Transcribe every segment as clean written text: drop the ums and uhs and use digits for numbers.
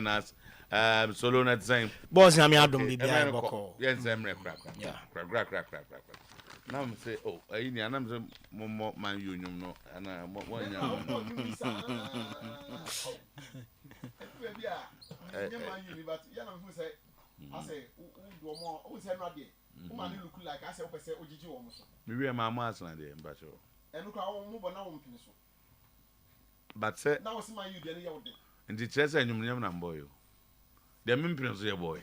us. Solo net saying, boss, I'm your don't be behind. Yes, I'm crack. Now I'm say, oh, I need an more man union, no, and I'm one young. I say, who's Henry? Woman look like I say, Oji almost. Maybe I'm a master, but you. And look, I won't move on now. But say, now it's my you, the other day. And the chess and you never boy. The imprints your boy.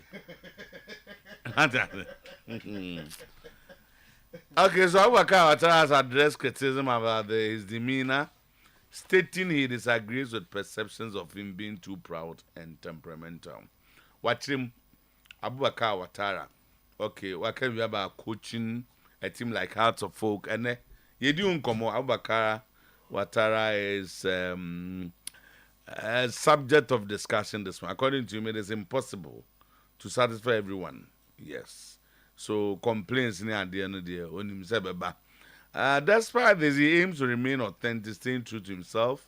Okay, so Ouattara has addressed criticism about his demeanor, stating he disagrees with perceptions of him being too proud and temperamental. Watch him, Abubakar Ouattara. Okay, what can we about coaching a team like Hearts of Folk? And you do come Abubakar Ouattara is a subject of discussion this one. According to him, it is impossible to satisfy everyone. Yes. So complaints near the end of the year on himself. Despite this, he aims to remain authentic, staying true to himself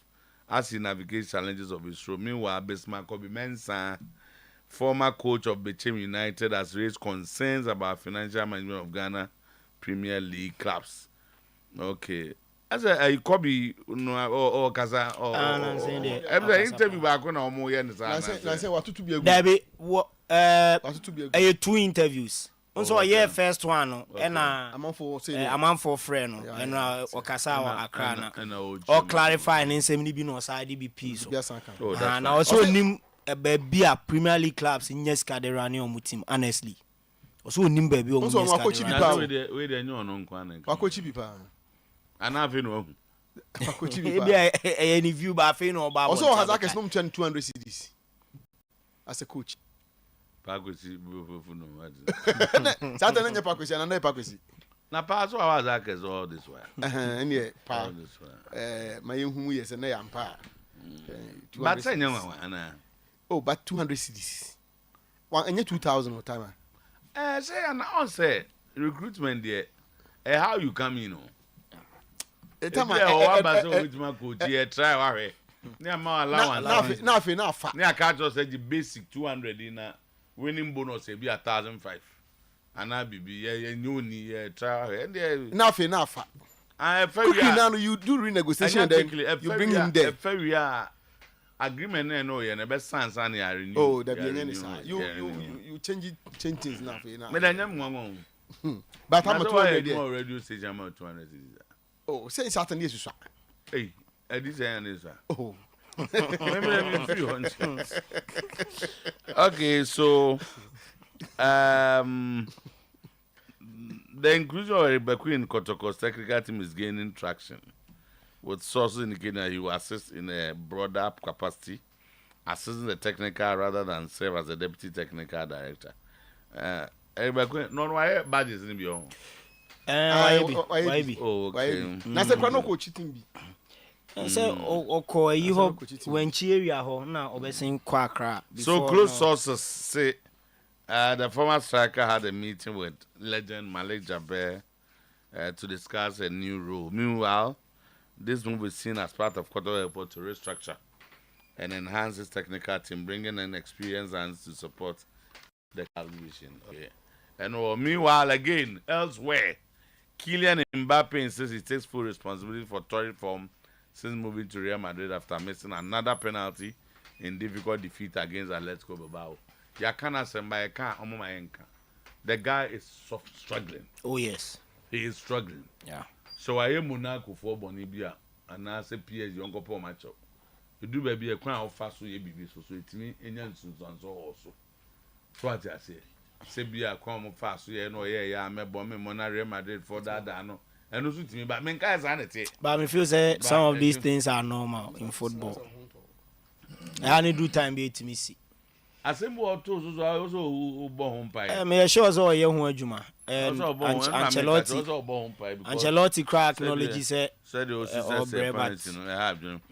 as he navigates challenges of his role. Meanwhile, Bismarck Obi-Mensah, former coach of Bechem United, has raised concerns about financial management of Ghana Premier League clubs. Okay. As a Kobe or Kaza or every interview back when I'm more yen. I say what to be a Debbie, what to be 2 interviews. Also, first one, and I'm for friend, and Okasa Accra, or clarifying in 70 no side DBP. And I also name a baby a Premier League clubs in yes Caderani or Mutim, honestly. Also, name baby or so where they know on Kwan. And I've been any view by Fane or Bob. Also, has like a small 200 CDs as a coach. Pakusi, Saturday Pakusi and another Pakusi. Now, pass all as all this way. And yet, my young yes, and I am pa. But say no, oh, but 200 CDs. One and 2,000 or time. Say, and I say recruitment there. How you come in? Time with my coach here, try worry. Near my allowance, nothing. Near catch us the basic 200 in a winning bonus, be 1,005. And I be a new try and nothing. I now you do renegotiation, then you bring him there. Agreement and no, and the best sense and oh, that be any sign. You change things nothing. But I'm a 200 more radio station, I'm 200. Oh, say Saturday is hey, this is oh. Okay, so the inclusion of Oyerepa in Kotoko's technical team is gaining traction, with sources indicating that he will assist in a broader capacity, assisting the technical rather than serve as a deputy technical director. Oyerepa, no, why badges in beyond. Why be? Okay. That's a coach team. So, okay, you hope when Cheeria ho now obeying Quackra. So, close sources say the former striker had a meeting with legend Malik Jaber to discuss a new role. Meanwhile, this move is seen as part of Koto Airport to restructure and enhance his technical team, bringing in experienced hands to support the calculation. Okay. And meanwhile, again, elsewhere, Kylian Mbappe insists he takes full responsibility for torrid form since moving to Real Madrid after missing another penalty in difficult defeat against Atletico Bilbao. The guy is struggling. Oh, yes. He is struggling. Yeah. So I am Monaco for Bonibia and I say PSG Uncle Paul matchup. You do baby a crown of fast so it means Indian Susan also. So what I say. Sebia come fast so no me bomb me Real Madrid for that no. And also to me, but men guys are it. But I feel say some of these things are normal in football. I only do time be to me see. I say more too so also born pie. Me sure so ye hu adwuma. Ancelotti crack knowledge said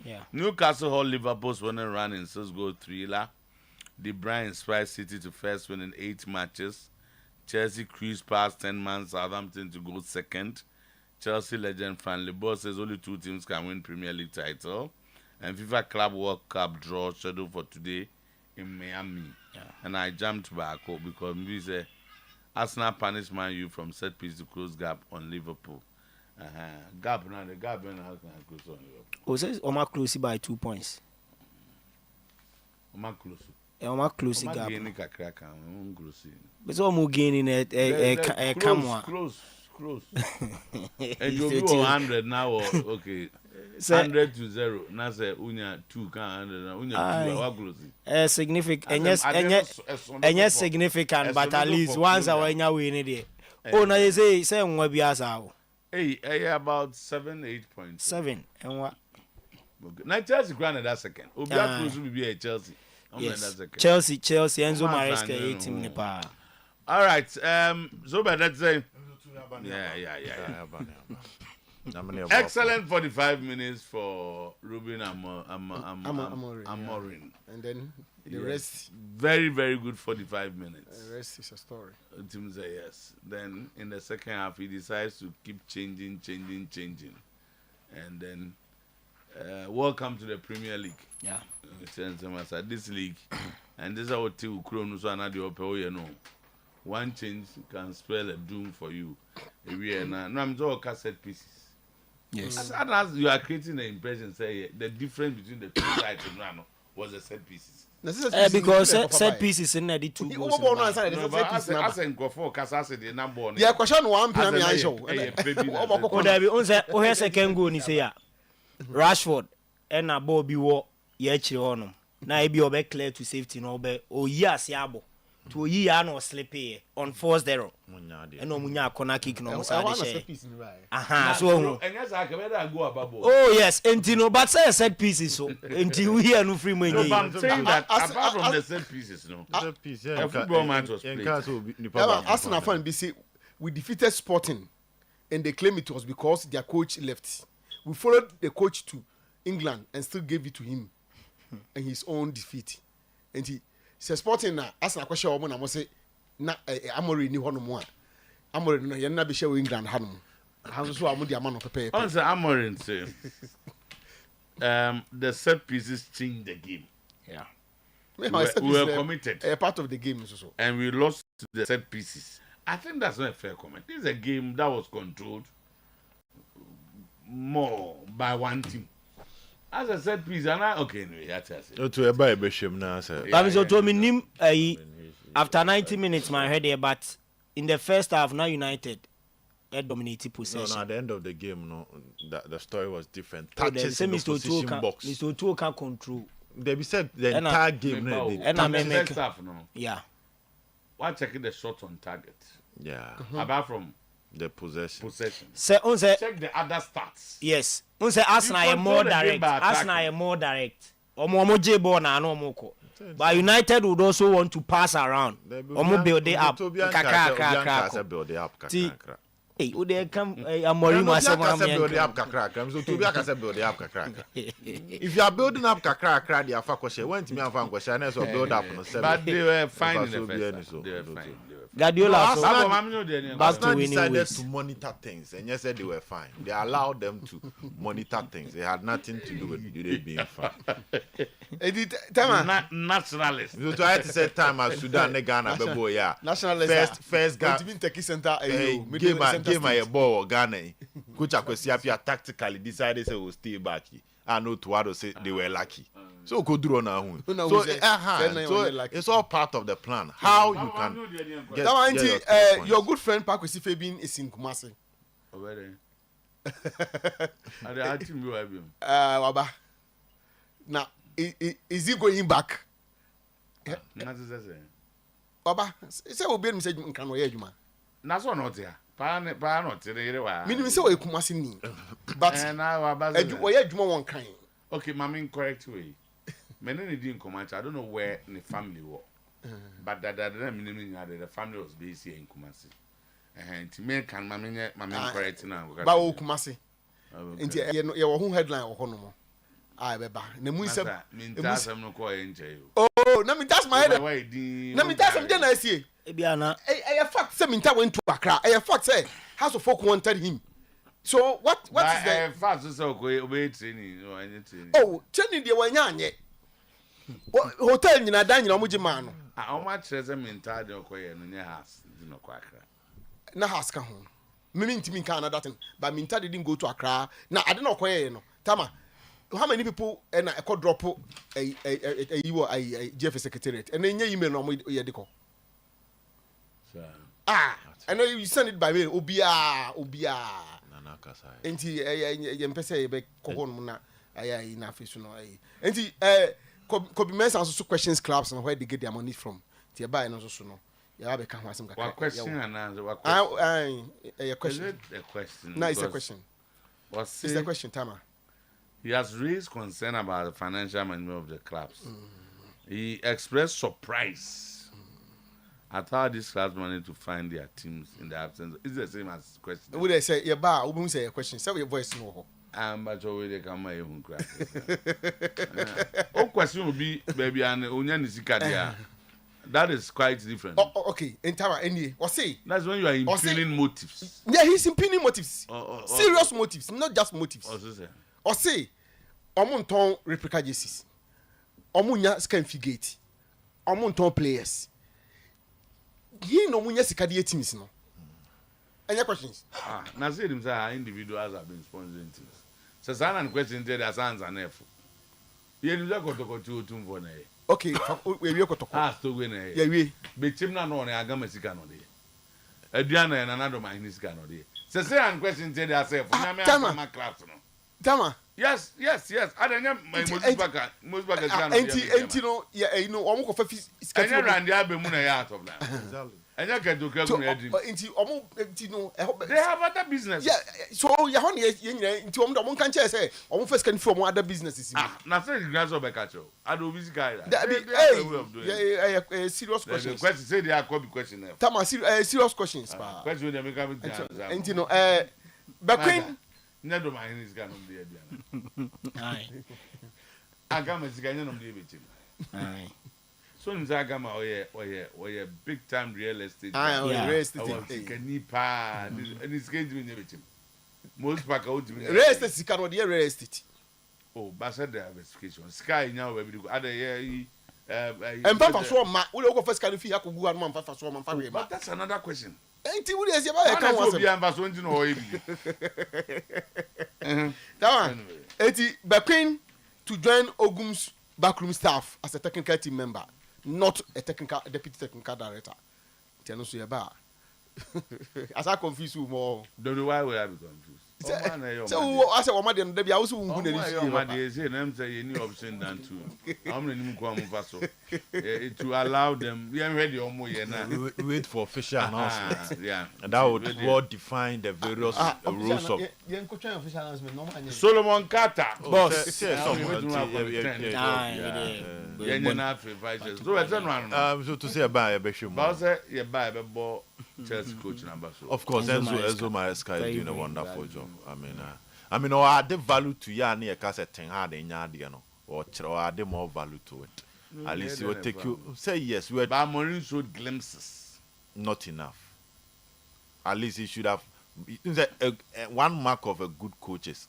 yeah. Newcastle hold Liverpool's winning run in 6-goal thriller. De Bruyne inspired City to first win in 8 matches. Chelsea cruised past 10 man Southampton to go second. Chelsea legend Frank Lebos says only 2 teams can win Premier League title. And FIFA Club World Cup draw scheduled for today in Miami. And I jumped back because we say Arsenal punished Man U from set piece to close gap on Liverpool. Gap now, the gap and how can I close on Liverpool? Oh, says Oma close by 2 points. Oma close. Oma close gap. Gaining kakra kan, close. But all more gaining a camera. Close. And you go 100 now, okay. 100 to 0. Now say unya 2 can 100. Unya 2 what close. Significant. And yes, significant. But at least once I win it. Oh, now you say we be as our. Hey, about 7-8 points. 7 and what? Now Chelsea granted that second. Obia close will be a Chelsea. Yes. Chelsea, Enzo Maresca 18 Nepal. All right. So by that say. Yeah. Excellent 45 minutes for Ruben Amorim. And then the rest. Very, very good 45 minutes. The rest is a story. Team say yes. Then in the second half, he decides to keep changing. And then, welcome to the Premier League. Yeah. This league, and this is our two Kronos and Adiope. One change can spell a doom for you. No, I'm all cassette pieces. Yes. As you are creating the impression, say the difference between the two sides of Rano was the set pieces. Because set pieces in the two. Yeah, question one penny I show. Oh, second go ni say Rashford and a Bobby War yechi on. Now he be obe clear to safety no be o yes yabo. To a year no sleepy on forced error. And no munya corner kick no so oh yes, and no but say set pieces so until we hear no free money. No, but I'm saying that apart from the set pieces, no. Set piece, a football match was played. Arsenal fan be say we defeated Sporting and they claim it was because their coach left. We followed the coach to England and still gave it to him and his own defeat. And he says Sporting na Arsenal question omo na mo say na Amorim ni hono mo a Amorim no ye na be share England hanom how so am dia man pepe on say Amorim say the set pieces changed the game. Yeah, we were committed a part of the game so and we lost the set pieces. I think that's not a fair comment. This is a game that was controlled more by one team. As I said, please, and okay, no, yeah, to a Bible shim now, sir. After 90 minutes, my head here, but in the first half, now United dominated possession. No, at the end of the game, no, the story was different. Touches in the position box. Mr. Otuo can control. They said the entire game, and I make stuff, no. Yeah. Why checking the shot on target? Yeah. Apart from the possession. Check the other stats. Yes. Arsenal are more direct. Arsenal are more direct. But United would also want to pass around. Build it up. Hey, they come Amorim if you are building up kakra, they are fakoshe. When to me and fakoshe, so build up on 7. But they were fine in the first. They were fine. Guardiola decided to monitor things, and yes, they were fine. They allowed them to monitor things. They had nothing to do with it being fine. Nationalist. So I had to say time as Sudan, Ghana, Bebo, yeah. Nationalist. First Ghana. Game my ball Ghana. Coach Akwesiapia tactically decided to we'll stay back. I know Tuado say they were lucky. So go do on our own. So it's all part of the plan. How you can get your good friend Pakwesi Fabin is in Kumasi. Waba. Now is he going back? Waba, say we be message nkan we adwuma. Na so not here. Pa not here wa. Minimum say we Kumasi ni. But we adwuma won kan. Okay, mama correct way. Many didn't come out. I don't know where the family were. But that the family was based here in Kumasi. And to me, can mama correct now. But Kumasi. Into your home headline or Honomo. I beba. Nemuisa. Oh, no, that's my head. No, that's something I see. Ebiana. A fact, Seminta went to Accra. A fact say House of Folk wanted him. So what is that? Fast so obey training or anything. Oh, training the one yet. hotel nyina dan nyina mo gima no how much is a mental okoye no nya house no kwa Accra na house ka ho me ntimi kan na that thing but mental didn't go to Accra na ade na okoye no tama how many people and I could drop a GF secretariat and then email no ye de ko I know you send it by mail obia nana kasa enti ye mpese ye be ko hon na aya na face no enti could be mentioned also questions clubs and where they get their money from ti buy no so no ya be kan ho asem what question and answer what question a question is it a question no it's a question what's it's a question Tama. He has raised concern about the financial management of the clubs. He expressed surprise at how these clubs managed to find their teams in the absence. It's the same as the question. Would they say, yeah, ba, we say a question. Say your voice no. But already they come my own crack. Oh, question will be, baby, and Unyanisikadia. That is quite different. Oh, okay. In Tara, any, or say. That's when you are impugning motives. Yeah, he's impugning motives. Serious motives, not just motives. Or say. Omunton replica jerseys. Omunya scan figate. Omunton players. Ye no munya sikadi teams no. Any questions? Now say them say individuals have been sponsoring teams. So sana question there as answer na efo. Ye ni za kotoko tu otumfo na ye. Okay, we kotoko. So we na ye. Yeah we. Be team na no na agama sika no de. Aduana na na do man sika no de. So say an question there as efo. Na me am class no. Tama. Yes. I don't know my most back enti no yeah you know omo ko fa schedule. Anya randi abemu na ya out of that. Anya ka do kra na dream. Enti omo enti no they have other business. Yeah, so ya ho ne ye nyina enti omo kan che say omo first can from other businesses. Na say the grass of Bekacho. I do busy guy. Yeah, serious questions. The question say they are copy question. Tama serious questions pa. Question they make up. Enti no Baquin Nedo my is gonna be a diana. Aye. Agama is gonna be a bit. Aye. So in Zagama, or big time real estate. Real estate. Can you pa? And it's going to be everything. Most back out. Real estate, cannot be real estate. Oh, Bassa diversification. Sky now, where we do other year. And Papa Swam, we'll go first kind of fee. I could go on Papa Swam and family. But that's another question. Ain't you really about Baquin to join Ogum's backroom staff as a technical team member, not a deputy technical director. Tell us about. As I confuse you more. Don't know why we are confused. So I said, "What madam? Debbie, I also won't do anything." My dear, say, "I'm saying any option than to. I'm not even going to allow them. We are ready or more now. Wait for official announcement. Yeah, and that would well define the various rules of. Solomon Carter, boss. So to say about a bishop, you buy a ball. Chelsea coach number so. Of course, Enzo Maresca is doing a wonderful job. I mean, or add the value to ya near cassetting hard in Yardiano, or add more value to it. At least it will take you. Say yes, we but Maureen showed glimpses. Not enough. At least he should have. One mark of a good coach is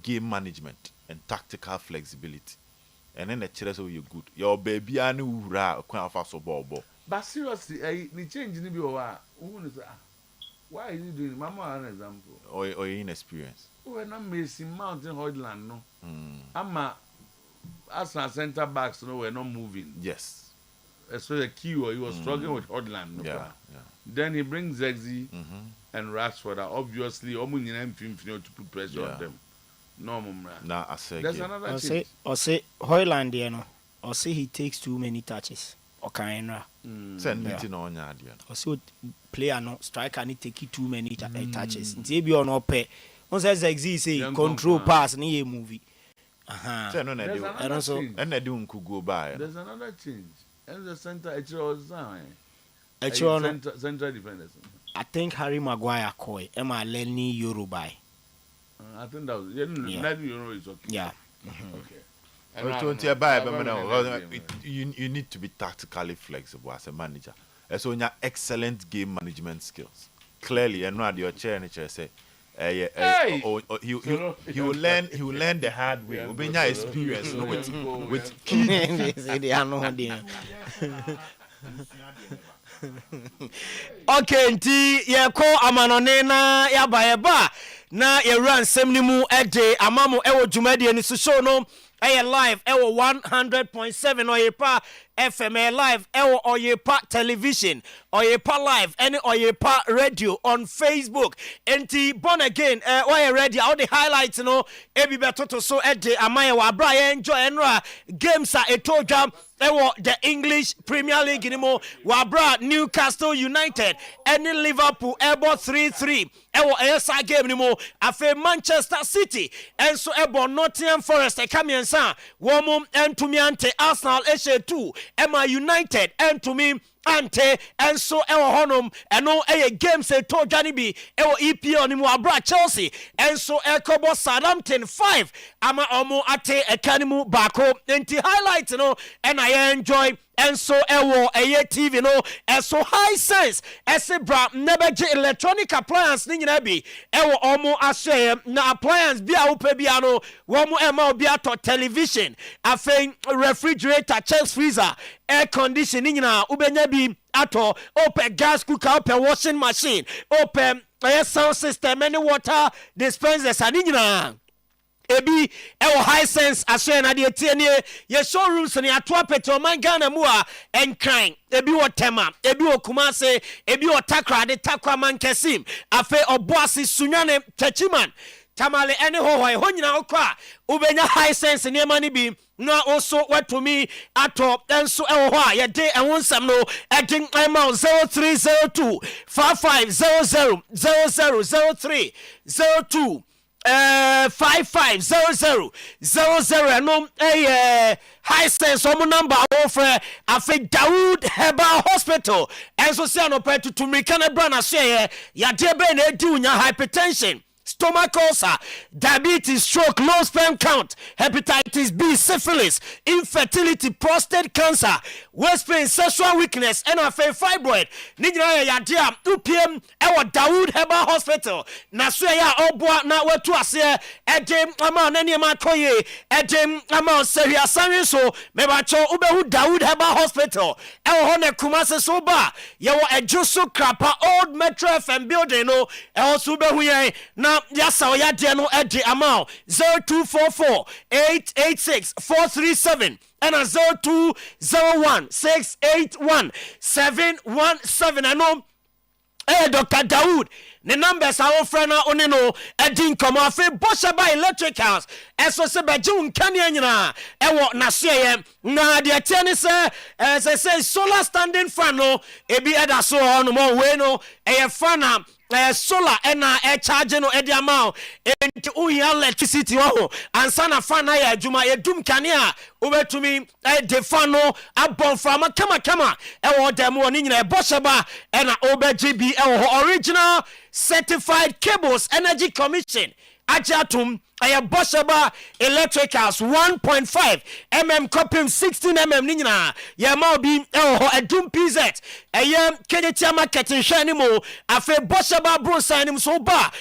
game management and tactical flexibility. And then the children are good. Your baby, I knew, quite fast or ball. But seriously, the change in the why is he doing? Mama, an example. Or inexperience. When I'm missing Mountain Hoyland, no. I'm as a center backs, no, we're not moving. Yes. Especially key, he was struggling with Hoyland. No. Yeah. Then he brings Zegzi and Rashford. Obviously, to put pressure on them. No, nah, I say. There's another change. Or say Hoyland, you know, or say he takes too many touches. Okainra. Send meeting on ya. Also, player no striker need take too many touches. Maybe on no pay. Once as say control pass ni movie. And also, and they don't go by. There's another change. And the center central defenders. I think Harry Maguire koi. Emma Lenny Yoruba. I think that was Euro is okay. Yeah. Okay. You need to be tactically flexible as a manager. And so you have excellent game management skills. Clearly, and not your chair and chair say, he will learn the hard way. Obenya experience with kids. Okay, nti ye ko amanone na ya ba na ye run semni mu ede amamo ewo dwumade ni so show no live ewo 100.7 Oyerepa FM live ewo Oyerepa television Oyerepa live and Oyerepa radio on Facebook. Enti born again why ready all the highlights no ebi betoto so ede amaya wa bra enjoy enra games are etodam ewo the English Premier League anymore wabra Newcastle United and Liverpool ebo 3-3 ewo ESA game anymore afe Manchester City and so ebo Nottingham Forest ekamiensa womo entumiante Arsenal HA2 Emma United entumi ante and so ewo honum eno games e to Johnny B ewo EPL ni mu abra Chelsea and so ekobo Southampton 5 ama omo ate ekanimu bako enti highlight no and I enjoy and so ewo TV no so high sense bra nebeje electronic appliance ni nyina bi ewo omo ashe na appliance bia upe bia no womo ema obi ato television afen refrigerator chest freezer air conditioning nyina ubenya bi ato open gas cooker open washing machine open sound system any water dispensers ani nyina ebi ewo high sense ashe na de tie ne ye showrooms ne ato apete o man Ghana mu a enkran ebi wo tema ebi wo Kumase ebi wo Takra de Takwa man kesim afe oboase sunwane tachiman tamale ene hohoi honyina okwa ubenya high sense ne mani bi na also watumi ato enso ewo ho a ye de enwonsam no edin email 0302 5500 0003 02 5500 no high sense omo number offer afi Dawood Herbal Hospital enso se anopetu to mekana brana share ya de be na edi unya hypertension stomach ulcer, diabetes, stroke, low sperm count, hepatitis B, syphilis, infertility, prostate cancer, waist pain, sexual weakness, and a fibroid. Nijina ya dia 2 p.m. ewa Dawood Herbal Hospital. Na suya ya obwa na wetu ase ejem ama nani ama koye ejem ama seria sami so mebacho ubehu Dawood Herbal Hospital. Ewa hone Kumase soba yewa ejusu krapa old Metro FM building no ewa subehu ye na yasa oya dia no edi amount 0244 886 437 and a 0201 681 717 I know Dr. Dawood the numbers are friend on no edin come off Bosha by electric house eso se bejun kania nyina ewo na hye na de tiani se as I say solar standing fan no ebi eda so on mo we no fan solar ena charge no edi amount enti uya electricity wo ansa na fan na ya adwuma edum kania ubetumi de fan no abon fama kama ewo dem woni nyina Bosha ba ena obeji ewo original certified cables energy commission ajatum aya Boshaba electricals 1.5 mm copim 16 mm ni nyina ya ma obi edum PZ aya Kenetia market nhwe mo afa Boshaba bronsa ni so ba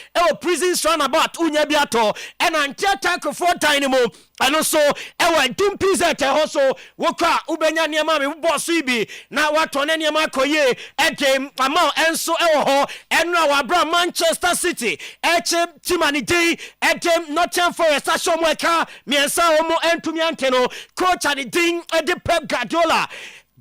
prison run about unya bi ato ena ntia for time mo ano so edum PZ so woka ubenya niam me boss ibi na wato na niam akoye edem ama enso ho enra wa bra Manchester City eche timani dey edem Nottingham Forest ashomweka miensa omo entumi anteno coach ade din ede Pep Guardiola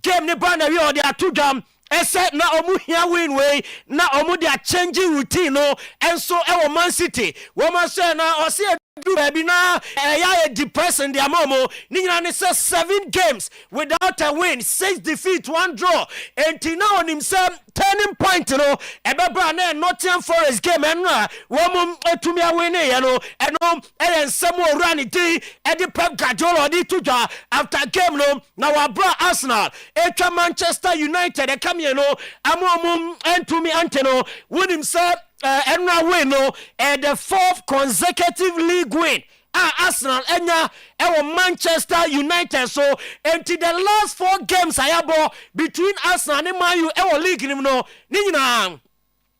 game ne ba na wi ode atudam ese na omu hia win way na omu dia changing routine no enso ewo Man City wo ma se na o se do baby na ya depressing the amomo ni nyina ne say 7 games without a win, 6 defeat, 1 draw. And now on himself turning point no ebebra na Nottingham Forest game enra wo etumi awene ye no eno ensem owura ni di edi Pep Guardiola di tuja after game no na wa bra Arsenal etwa Manchester United e come here no amom entumi anteno win himself enra win no the 4th consecutive league win Arsenal enya ewo Manchester United so until the last 4 games ayabo between Arsenal and Man U ewo league nim no ni nyina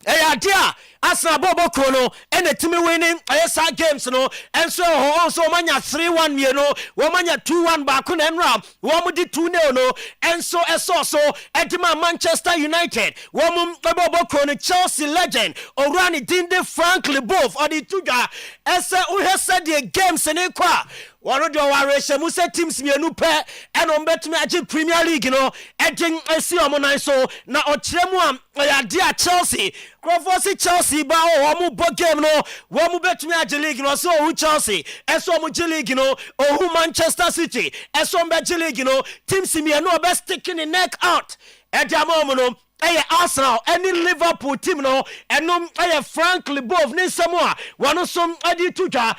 dia Arsenal bobo kono and the team winning ISA games no and so also manya 3-1 you know womanya 2-1 back on and round womu 2-0 no and so Edima Manchester United womu bobo kono Chelsea legend Orani Dinde Frankly both or the tuga esa uhe said the games in kwa one do wareshe mu se teams mienu pe and on betumi agi Premier League no edin esi omo so na ochiremu ya dia Chelsea Crawford Chelsea ba o mu game no wo mu betumi agi league no so o Chelsea eso mu gi league no o Manchester City eso mbe gi league no teams mienu o be sticking the neck out edamo no Arsenal any Liverpool team no enum frankly both ni samoa wano som adi tuja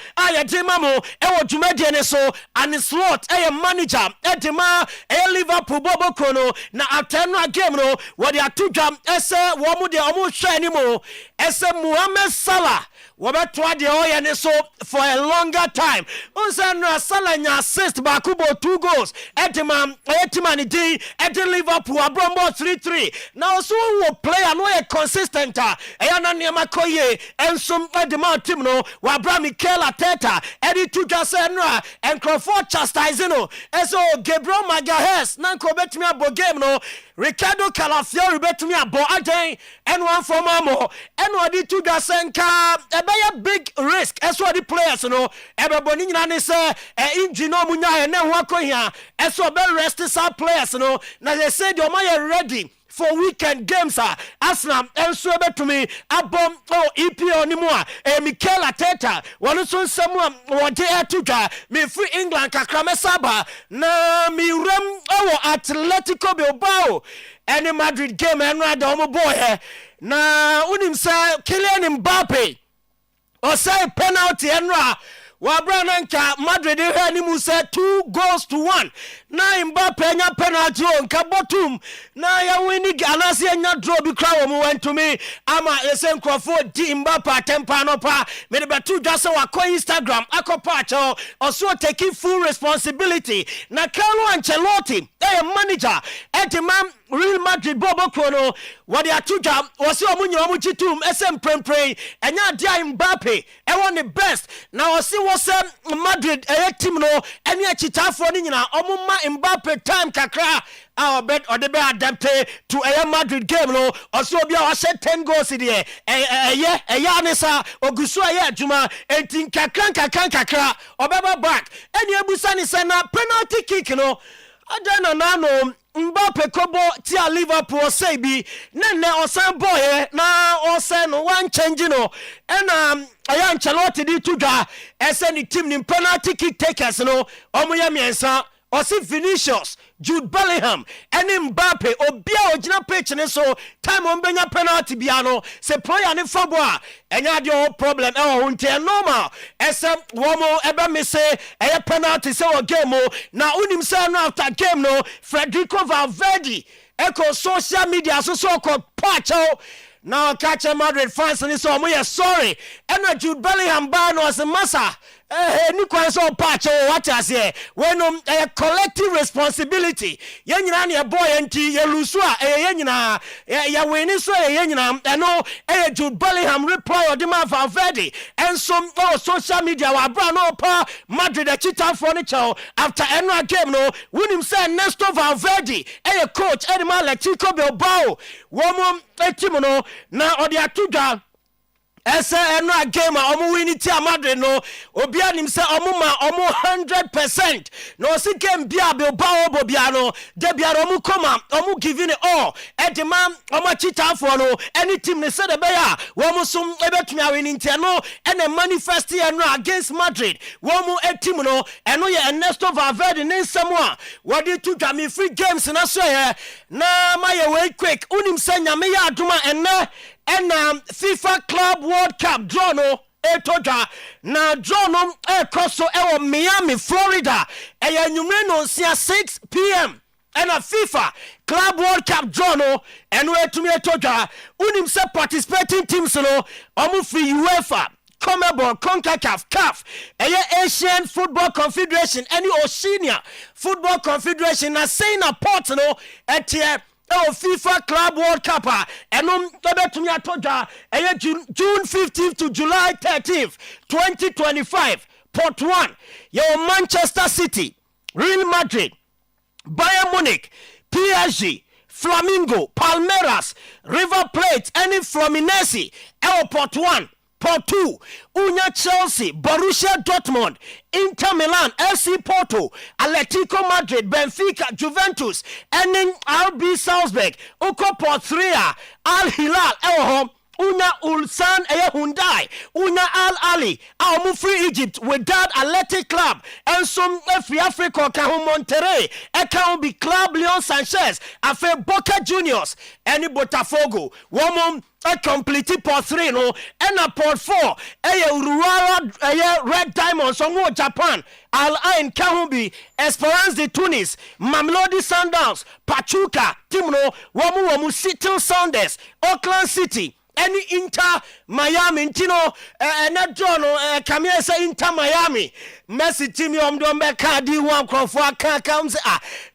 demamo dwumade ne so and slot manager edema Liverpool bobo kono na atenu game no what they atuja ese wo mu de omo hwe animo ese Mohamed Salah Wabetwa de oye so for a longer time. Unsa Salah nya assist bakubo 2 goals. Etimani di Liverpool abrombo 3-3. Now so wo player no e consistent. Eyana niema koye ensum edema team no wabra Mikel Arteta edi tuja se no and Crawford chastising no. Eso Gabriel Magalhaes nanko betumi abo game no. Ricardo Calafiori betumi abo aden and one from Amo and odi tuja senka a big risk as what the players no everybody nyina say injury no munya na ho akohia as so be rest some players no na they say they are ready for weekend games Arsenal enso betumi abom EPL ni mo Mikel Arteta wonu so nsam wode atuga me free England kakra saba na mi rem Atletico Bilbao any Madrid game and rather omo boy na unim say Kylian Mbappe or say penalty enra Wabrananka Madrid ni mu say 2-1 na Mbappe nya penalty on kabotum na ya wini anase nya draw bi kra wo went to me ama esen Crawford di Mbappe atempa no pa me de betu dwase wa Instagram akopa cho also taking full responsibility na Carlo Ancelotti manager etimam Real Madrid bobo krono wadi atuja wasi omunyo omuchitum esem prempren enya dia Mbappe won the best na wasi Madrid team no eni achitafo ni nyina omuma Mbappe time kakra our bet or the be adapted to a Madrid game no also be our 10 goals in there nesa ogusu juma entin kakra obeba back eni ebusani sana penalty kick no adana nano Mbappe kobo tia Liverpool say bi nene osan boy na osan no one change no and Ancelotti di tuga ese ni team ni penalty kick takers no omoya miensa osi Vinicius Jude Bellingham and Mbappe obia ogina pitch ne so time on benya penalty bia no se player ne fabo enya de problem hunte normal ese womo ebe me say e penalty say o game na unim say no after game no Federico Valverde echo social media so ko patch now catch Madrid fans and so we are sorry and Jude Bellingham ba no as massa ni kwan so patch what I say when a collective responsibility yen nyina na boy enti ye lusu yen nyina ya win so yen nyina no Jude Bellingham reply of the man Valverde and some social media wa bra no pa Madrid a cheater furniture after any game no win him say Nesto Valverde coach Edema Atletico Bilbao womo team no na odi atuga ese eno a game omo win ti Madrid no obia nim se omo ma omo 100% no si game bia Bilbao bobia no de bia omo koma omo giving it all edema omo chita for no any team ne said be ya womo sum ebetumi awin ti no ene manifest eno against Madrid womo team no eno ye Ernesto Valverde ne samwa wadi to jam free games na so ye na ma ye way quick unim se nyame ya aduma enne and FIFA Club World Cup draw no etoja na draw no cross Miami Florida enyumre no 6 p.m. and FIFA Club World Cup draw no and we to me etoja unim se participating teams no omu fi UEFA CONMEBOL, CONCACAF, CAF, Asian Football Confederation, any Oceania Football Confederation na saying a port no etie FIFA Club World Cup enom tobetumi atodwa June 15th to July 13th 2025 Port 1 your Manchester City, Real Madrid, Bayern Munich, PSG, Flamingo, Palmeiras, River Plate, any Fluminense, Port 1, Port 2, Unya Chelsea, Borussia Dortmund, Inter Milan, FC Porto, Atletico Madrid, Benfica, Juventus, any RB Salzburg, Uko Port 3, Al Hilal, Home, Una Ulsan Hyundai, Una Al Ali, Amu Free Egypt, Wydad Athletic Club, and some Free Africa, Cajon Monterrey, Ekambi Club Leon Sanchez, Afe Boca Juniors, any Botafogo, Woman. A complete Port 3 no, and a Port 4, a Red Diamonds on Japan, Al Ain Kahumbi, Esperance de Tunis, Mamelodi Sundowns, Pachuca, Timno, Wamu City Sounders, Auckland City. Any Inter Miami, Tino, and Jono, Camille say Inter Miami, Messi Timmy Dombeca, D1 Crawford comes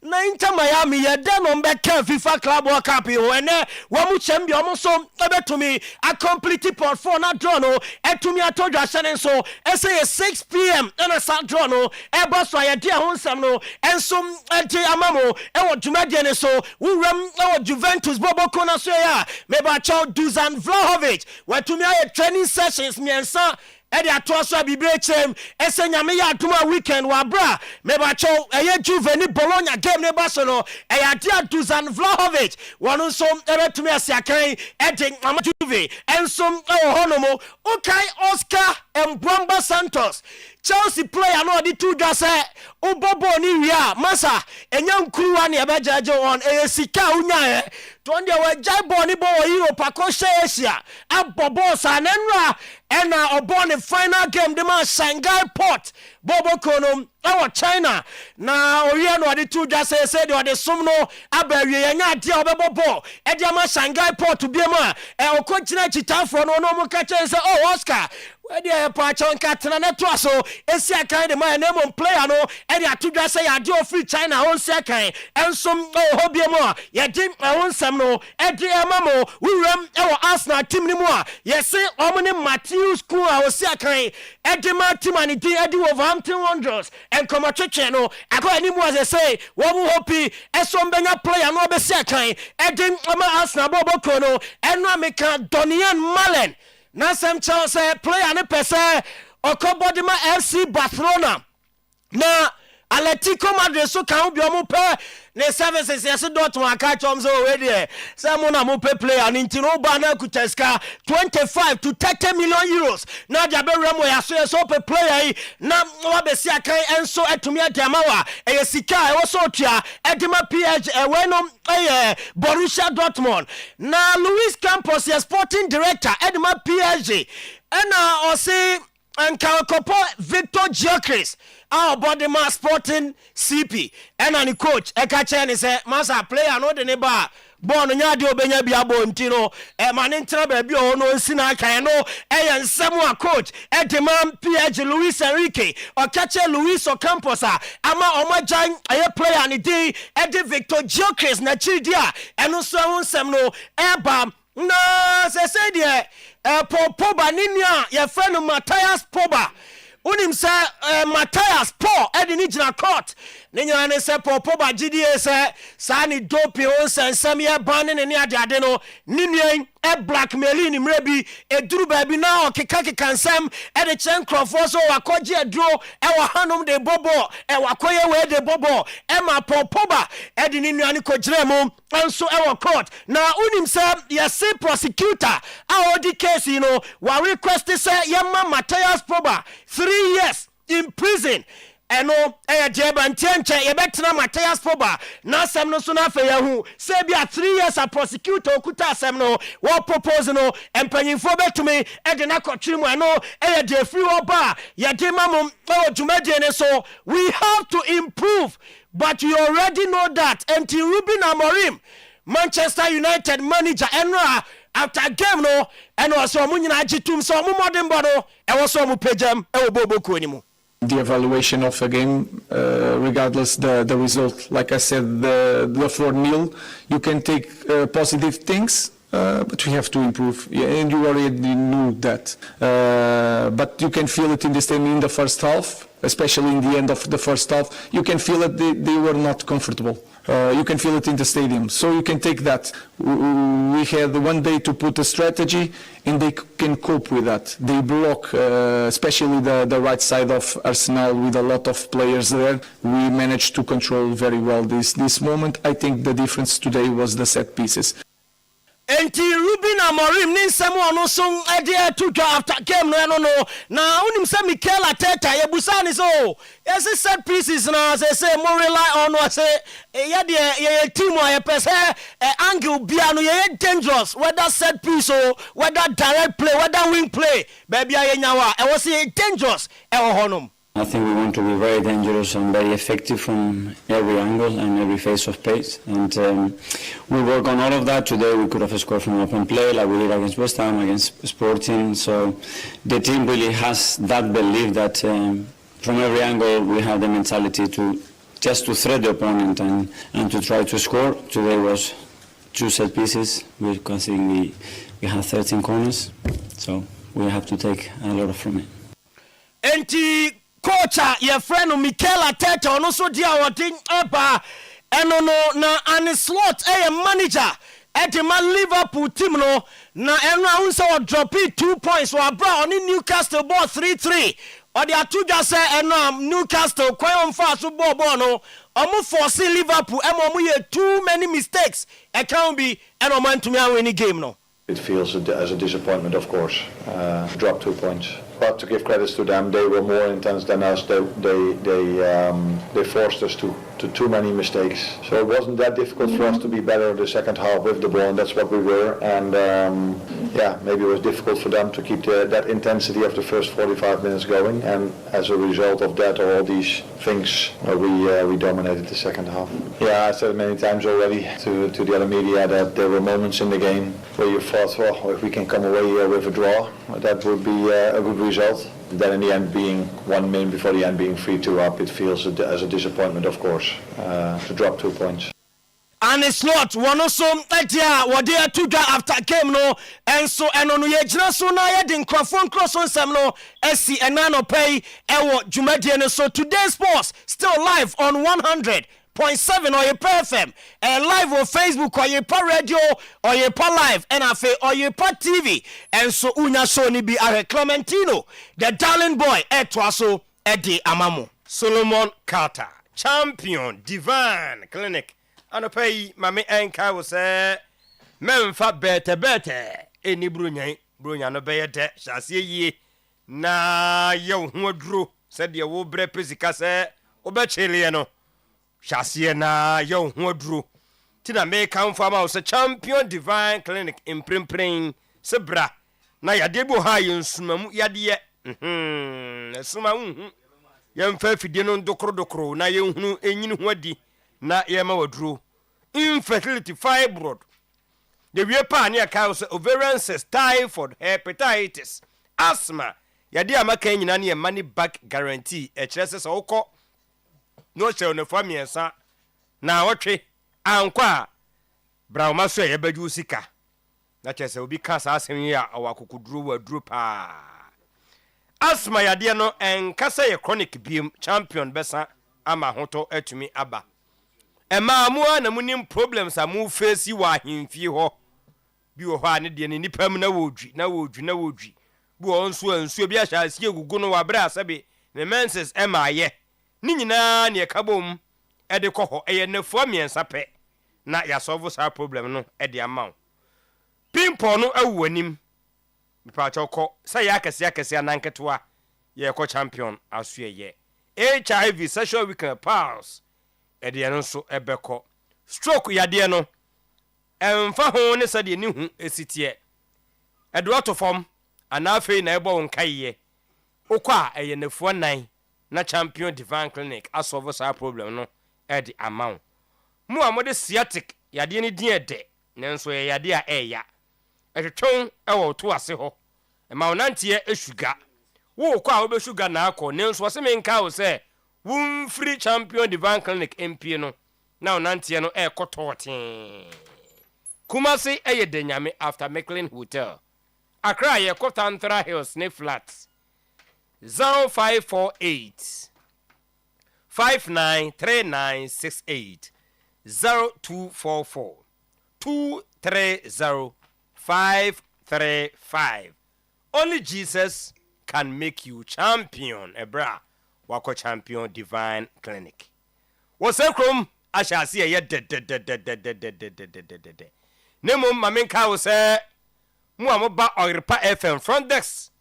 na Inter Miami, ya done on back FIFA Club World Cup, and Wamu Champion almost to me, a complete Port 4, not Jono, and to me, I told you, so I say 6 p.m. and a San Jono, and Boss, I dear Honsamno, and some anti Amamo, and what Jumadian so, we run our Juventus, Bobo Conasuya, maybe I told Dusan Vlahovic, where to me I training sessions, me and son. Edi atwaso bibrechem ese nyame ya atuma weekend wa bra me ba cho eye Juve Bologna game ne ba so no eya dia Dusan Vlahovic wonu so ebetumi asiakan edi Juve enso honomo okay Oscar Mbwamba Santos Chelsea player no di two dwa say ubobo ni wia masa enya nkuruwa ne ebejaje on sika unya tonde we jaibo ni bo Europe akoshe Asia abobo sa nenra ena obo ne final game de ma Shanghai Port bobo konom China na oye no di two dwa say de somno abawie enya dia obebobo e dia ma Shanghai Port biema okogina chitafo no mo ka say oh Oscar where the patron catena netwa so esia kan de my name on player no e dey atudwa say ya dey free China on second and some hobie mo ya dey on sam no e dey amamo we ram e Arsenal team ni mo a yes say omni Matthew school a osia kan e dey ma team ani dey e dey Wolverhampton Wanderers and come atweche no akọ ani mo as say wo mo hopi e so mbenya player no be sia kan e dey ma Arsenal bobo kono eno ameka Donian Malen na some Chelsea player ne pese okobodima FC Barcelona na Atletico Madrid so kan obi omo pe ne services yes Dortmund aka chom so we there say mo na mo pe player ni ntino ba na kutaska 25 to 30 million euros na dia be remo ya so pe player na wa be si akan enso etumi adamawa e sika e wo so tua edema PSG e we no Borussia Dortmund na Luis Campos ya sporting director edema PSG na o say Nkakopo Victor Gyökeres our body ma sporting CP and any coach eka chen say masa player no de ne ba ball no nya de obenya bia bo ntino man ntra ba bi o no nsina kan no ensem a coach edema PSG Luis Enrique o kache Luis Ocampos ama omajan aye player ni di edi Victor Gyökeres na chidia eno so nsem no eba no say there Poba ninia ya friend Matthias Poba unim se Matthias Paul edi ni jina court ninya ne se Poba GDA se sa ni dope on sensem ye ban ne ne ade no ninien e blackmail ni mrebi eduru ba bi na okeka kansam e de chen crofo so wakoje aduro e wa hanom de bobo e wakoye we de bobo e ma Poba edi ni nua ni kogire mo enso e wa court na unim se ye se prosecutor a odi case you know wa request say ye ma Matthias Poba 3 years in prison eno jeba ntienche ye betena Matthias Poba na asem no so na afa yahu say bia 3 years a prosecutor okuta asem no wo propose no empanyimfo betumi de na kotwiri mu eno de free oba ye de mamum dwumade ne so we have to improve but you already know that until Ruben Amorim Manchester United manager eno after game no eno so mu nyina agitum so mu modern bodo e wo so mu pagam e wo bobo ko ni mu the evaluation of a game, regardless the result. Like I said, the 4-0, you can take positive things, but we have to improve, and you already knew that. But you can feel it in the stadium in the first half, especially in the end of the first half. You can feel it, they were not comfortable. You can feel it in the stadium, so you can take that. We had one day to put a strategy, and they can cope with that. They block, especially the right side of Arsenal with a lot of players there. We managed to control very well this moment. I think the difference today was the set pieces. Enti Ruben Amorim ni nsɛm ɔno so ɛde to dwa after game no na unim sɛ Mikel Arteta yebusa ni so yes set pieces na say more rely on say ye de team or pese angle bia no ye dangerous whether set piece or whether direct play whether wing play baby ye nyawa e was dangerous e wo honom. I think we want to be very dangerous and very effective from every angle and every phase of pace. And we work on all of that. Today we could have scored from open play like we did against West Ham, against Sporting. So the team really has that belief that from every angle we have the mentality to just to threat the opponent and to try to score. Today was 2 set pieces. We have 13 corners. So we have to take a lot from it. Coach, your friend Mikel Arteta ono so dia wodin eba eno no na an slot manager edema Liverpool team no na eno ahun se o drop 2 points wa bra on Newcastle ball 3-3 or the atuja say eno Newcastle kwan fa so ball no omo force Liverpool emo ye too many mistakes e can be eno man to me win the game no. It feels as a disappointment, of course. Drop 2 points. But to give credits to them, they were more intense than us. They forced us to too many mistakes. So it wasn't that difficult for us to be better in the second half with the ball, and that's what we were. And maybe it was difficult for them to keep that intensity of the first 45 minutes going. And as a result of that, all these things, we dominated the second half. Yeah, I said it many times already to the other media that there were moments in the game where you thought, well, if we can come away here with a draw, that would be a good result. Then in the end, being 1 minute before the end, being 3-2 up, it feels as a disappointment, of course, to drop 2 points. And it's not one also idea what they are to do after game no, and so and on ye so na ye din crofon cross on some no SC and nano pay ewo Jumadian. So today's sports still live on 100.7 Oyerepa FM and live on Facebook Oyerepa Radio Oyerepa Live and afe Oyerepa TV and so unya so ni bi are Clementino the darling boy etwaso edi amamo Solomon Carter champion divine clinic anopai mame enka wo se memfa bete eni brunya no beye de hyase yie na ye ho aduro se de wo bre pesika se obechele no hyase na ye ho aduro tina me kan fa ma wo se champion divine clinic imprempren se bra na yade bo ha ye nsumamu yade sumamu ye mfa fidie no dokro na ye hunu enyini ho adi na ye ma waduro infertility fibroid the we pa ne cause ovarian cyst typhoid hepatitis asthma yade amaka nyina ne money back guarantee e kire se wokọ no share no famiensa na wotwe ankwa brauma so ye badu sika na kire se obi ka sa asem ya awakokuduro waduro pa asthma yade no enkasa ye chronic biem champion besa ama hoto atumi aba ema amu na munim problems amu face wa himfie ho bi wo ha ne de ne nipam na wodwi bi wo nso bi ahya asie gugu no wa bra asabe ne menses ema ye ni nyina ne kabom e de kɔ hɔ eye nafua miensa pɛ na ya solve sa problem no e de amaw pimpo no awu anim bipa chɔkɔ sa ya akɛse ananketoa ye kɔ champion aso ye HIV sexual weakness pals ede no so ebekɔ stroke yade no emfa ho ne sade ni hu esitie edo atofom anafe na ebo nkaye okɔ a eye nafuo nan na champion divine clinic asolve sa problem no ede amount mu amode sciatic yade ni din ede nenso ye yade a eya etwetwon ewo to ase ho ema onantie esuga wo kwa wo be sugar na akọ ne nso se me nka wo se wo free champion divine clinic MP no na onantie no e kototen Kumasi eye denyame after Mecklin Hotel Accra ye Kotantra Hills ne flat 0548 593968 0244 230535 Only Jesus can make you champion ebra wako champion divine clinic Wosekrom ashasi ye de Nemo mamenka wo se mu amoba Oyerepa FM front desk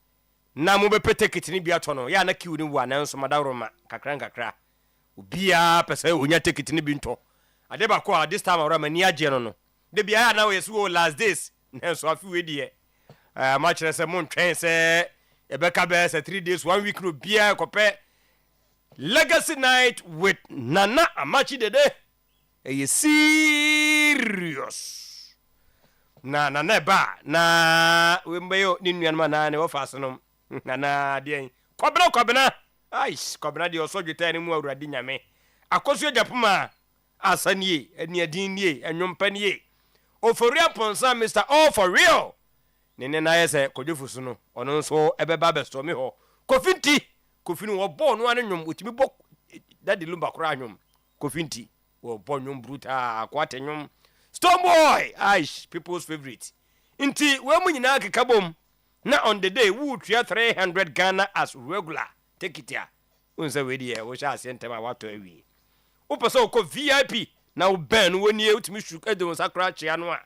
na mo be petekiti ni bia to no ya na kiwu ni wa na nso madaroma kakra ubia pese onya tekiti ni bi nto ade ba ko this time around mani age no de bia ya na we yesu last days na nso afi we die ma kire se mo ntwen se e be ka be se 3 days 1 week no bia kope legacy night with Nana Amachi dede e serious na ba na we mbeyo ni nuan na ne wo fasenom na de kobena aish kobena de osodweta ni mu awurade nyame akoso japuma asanie aniadin nie enwompanie oforia ponsa Mr. All for real nene na yese kodwofusu no ono nso ebeba besto me ho kofini wo bo no ane nwom otimi bo dadi lumba kora anwom kofinti wo bo nwom bruta akwate nwom Stone Boy, aish, people's favorite. Inti, we munyina kikabom. Na on the day, we tria 300 Ghana as regular. Take it here. Unsa we die, we shall send them wato ewi. Upaso ko VIP. Na uben woni e utimi shu edon sakra chia no a.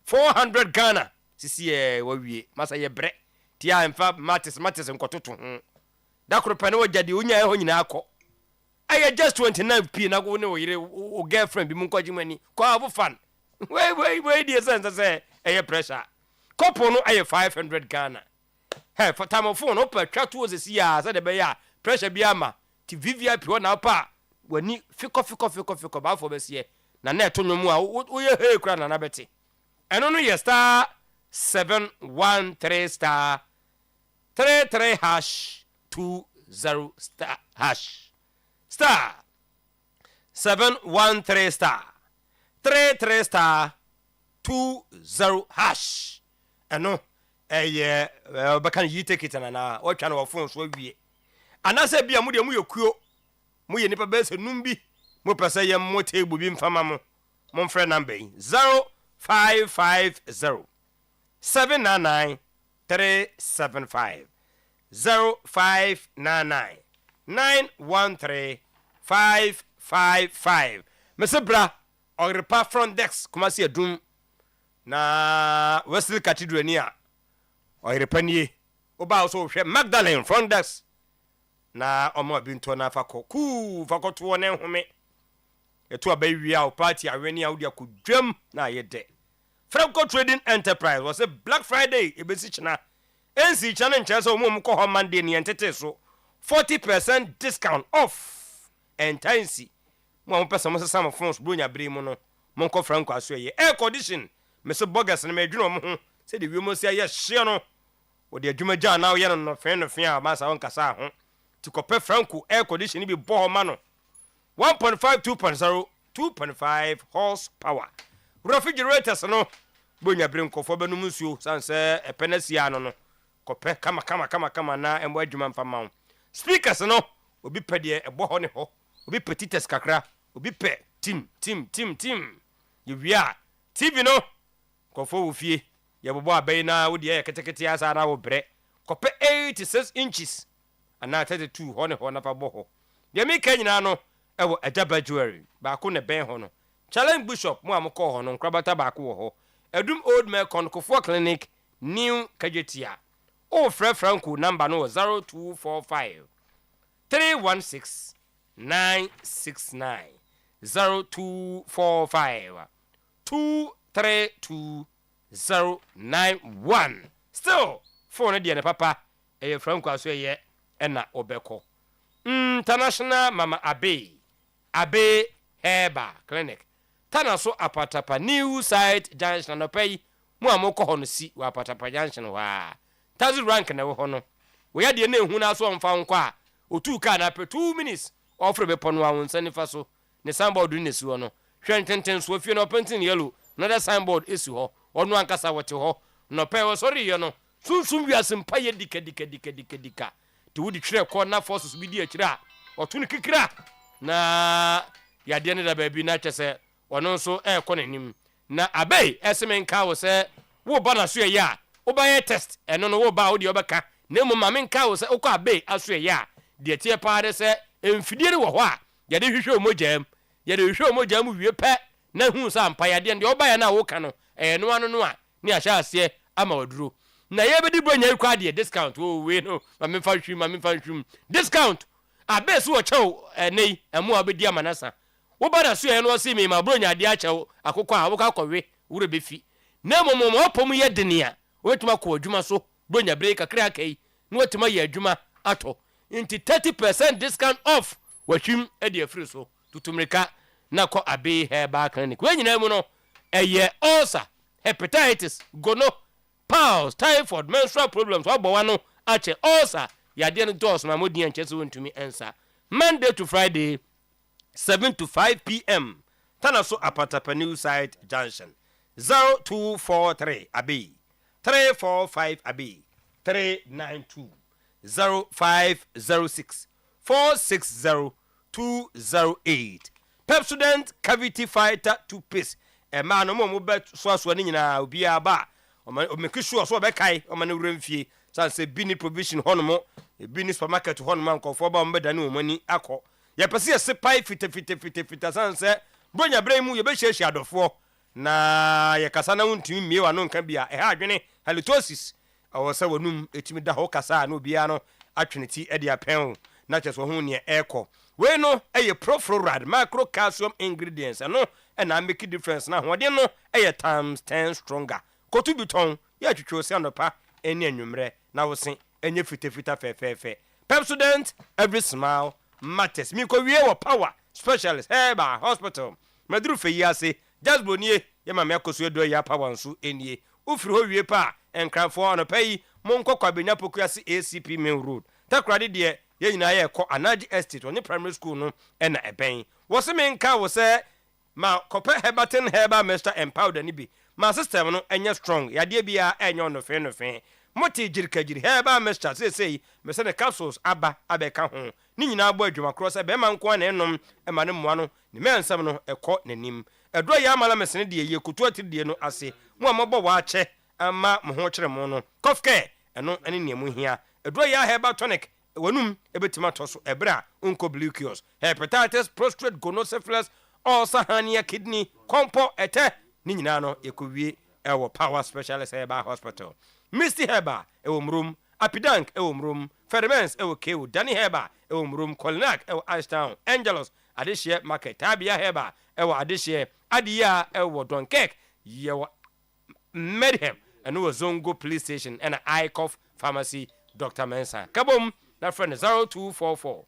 400 Ghana. Sisi we wie. Masa ye bre. Tia emfa matis nkototo ho. Da kropane wo jade onya e ho nyina akọ. Aye just 29p na go ne wo yire o girlfriend bi mu nkojimani. Ko abu fan. Wait, dear sense, say, a pressure. Couple no, I 500 Ghana. Hey, for time of phone, open track towards the sea, said the bear, pressure biama, to VIP one up, when you fickle, about for this year. Nana to no more, we are here, crown and abeti. And only a star 713 star 33 hash 20 star hash star 713 star 33 star 20 hash. Eno bakan yi take it na o twa na wo phone so wie. Anase bia mu de mu yekuo. Mu ye nipa be se numbi. Mu pese ye mo table bi mfama mo. Mo mfre number 0550 799 375 0599 913 555. Mesebra Oyerepa front desk Kumasi adum na Wesley Cathedral ni a Oyerepa nie oba so hwe Magdalene front desk na omo binto na fakoto ne home eto abawi a party aweni a wodi akudwam na yede Franco Trading Enterprise was a Black Friday ebesi china ensi chana nchese omo mko ho Monday ni entete so 40% discount off entansi mo pesa mo sesa mo phones bronya bere mu no mo nko Franco aso ye air condition me so bogus na me dwuno mo ho se de wiemo se ye hye no o de adwuma ja na o ye no fe a ma sa won kasa ho ti kope Franco air condition bi bo ma no 1.5 2.0 2.5 horsepower refrigerators no bronya bere nkofo be no musuo sanse epenasia no kope kama na embo adwuma mfa ma speakers no obi pede ebo ho ne ho obi petites kakra obi pe tim you wia TV no kofo wo fie ye bobo abai na wo de ketekete asa na wo bre kope 86 inches ana 32 ho ne ho na fa bo ho de mi kanyina no ewo Ajaba jewelry ba ko ne ben ho no challenge bishop mo amko ho no nkrabata ba ko ho Edum old man kofo clinic new kajetia o Franco number no 0245 316 969 0245 232091 still phone de ne papa e Franco aso ye na obeko international mama abe heba clinic tana so apatapa new site junction no pay mu amoko ho no si wa apatapa junction wa tazi rank na wo ho no we had the name who na so on fa nkwa otu ka na pe 2 minutes offer be pono awon sanifa so ne signboard ni si ho no hwententen so afie no painting yellow another signboard esi ho onu ankasa wote ho no pe wo sorry yo no sunsum wiase mpa ye dika to wudi twere corner forces bi di akira otu ne kikira na ya de ne da ba bi na kyese ono so ekọ nanim na abai eseme nka wo se wo ba na so ye ya wo ba ye test eno no wo ba wo de obeka na mo ma me nka wo se okọ abai aso ye ya de tie pa de se emfidie ne wo ho a ya de hwehwe omojam ya de hwehwe omojam wie pe na hu sa mpa ya de wo ba ya na wo ka no no ano no a ni ahya ase ama waduro na ye be di bronya kwa de discount wo we no ma me fa hwim discount abai so wo chew nei emu abedi amanasa wo ba na so ye no se me ma bronya de achew akokọ a wo ka kọwe wure be fi na momo opom ye de ne a wetuma kọ adwuma so bronya break kakra kai no wetuma ye adwuma ato into 30% discount off wahwim e de afiri so tutumrika na kọ abai herbal clinic we nyina mu no eye ulcer hepatitis gono piles typhoid menstrual problems wa bowa no ache ulcer ya de no dos ma modi anche so ntumi ensa Monday to Friday 7 to 5 p.m. Tanaso Apatapa New Site Junction 0243 Abi 345 Abi 392 0506 460 208 Pepsodent Cavity Fighter toothpaste e ma no mo be so ni nyina obi aba o me kishu so be kai o ma ne wuremfie sanse bini provision honomo e bini supermarket honomo ankofo ba mo da ne o mani akọ ye pese ye sepai fite sanse bronya bremu ye be hyehyia adofo na ye kasa na wuntumi mie wa no nka bia e ha adwene halitosis awo se wonum etimi da ho kasa na obi ano atweneti e de apen na cheso ho ne ekọ we no eye profluoride macro calcium ingredients no e na make difference na ho de no eye times 10 stronger kotu biton ye twetwe se anopa eni anwumre na wo se enye fite fe Pepsodent every smile matters mi ko wie wo power specialist herbal hospital maduru fe yase just bonie ye ma me akoso edo ya power nso enie ufiri ho wie pa enkranfo anopa yi monkokwa benya pokuase ACP main road takrade de ye nyina ye ko Anaji Estate onye primary school no na eben wo se me nka wo se ma kope hebaten herbal master empowered ni bi ma system no enye strong yade bia enye no fe moti jirikajiri herbal master say me se ne capsules aba abeka ho ni nyina abo adwuma cross be ma nko na enom e ma ne moa no ne mensam no ekọ nanim edro ya amala mesene de ye kutu atide no ase mo amabo wa ache ama mo ho kire mo no kofke eno ene ne mu hia edro ya herbal tonic wanum ebetima toso ebra unko blekios hepatitis prostate gonosyphilis ulcer hernia kidney compo ete ni nyina no ekowie ewo power specialist herbal hospital Misty Heba ewo mrum Apidank ewo mrum Ferments ewo kewu Danny Heba ewo mrum Kolnak ewo Ashtown Angelos adishie market Tabia Heba ewo adishie Adia ewo Donkek yewo Medhem eno Zongo police station and Ikoff pharmacy Dr. Mensa kabom na friend 0244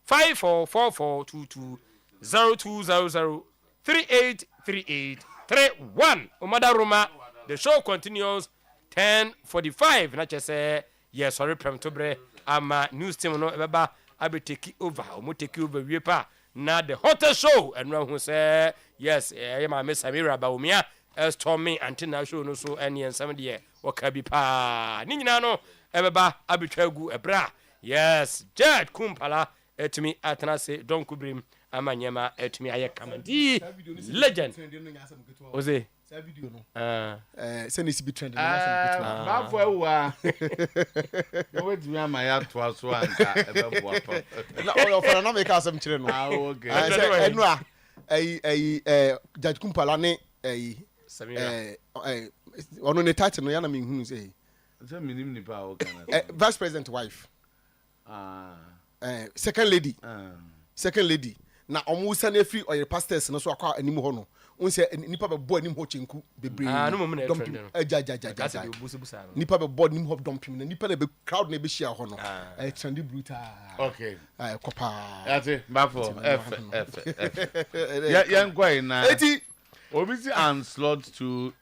544422 0200 383831 Omada Roma the show continues 10:45 na chese yes sorry prem to bre ama news team no ebeba abeteki over omo take over wie pa na the hottest show and who say yes ma miss Samira Baumia stormy antina show no so any and some de waka bi pa ni nyina no ebeba abetwagu ebra yes Jed Kumpala etimi atanase don kubrim amanyema etimi aye kamandi legend oze video no send it be trending na for ewa no we do am ya to aso anka ebebo ato na all of na make asem kire no okay enu a Judge Kumpala ne ono ne title no ya na me hunu say minim ni pa o kana vice president wife second lady na omusa na free Oyerepa pastors no so akwa anim ho no unse nipa be bo anim ho chenku bebre no mo na trend no ja nipa be bo anim ho dompim na nipa na be crowd na be share ho no trendy brutal okay kopa yate bafo yan kwai na eti obisi Onslaught to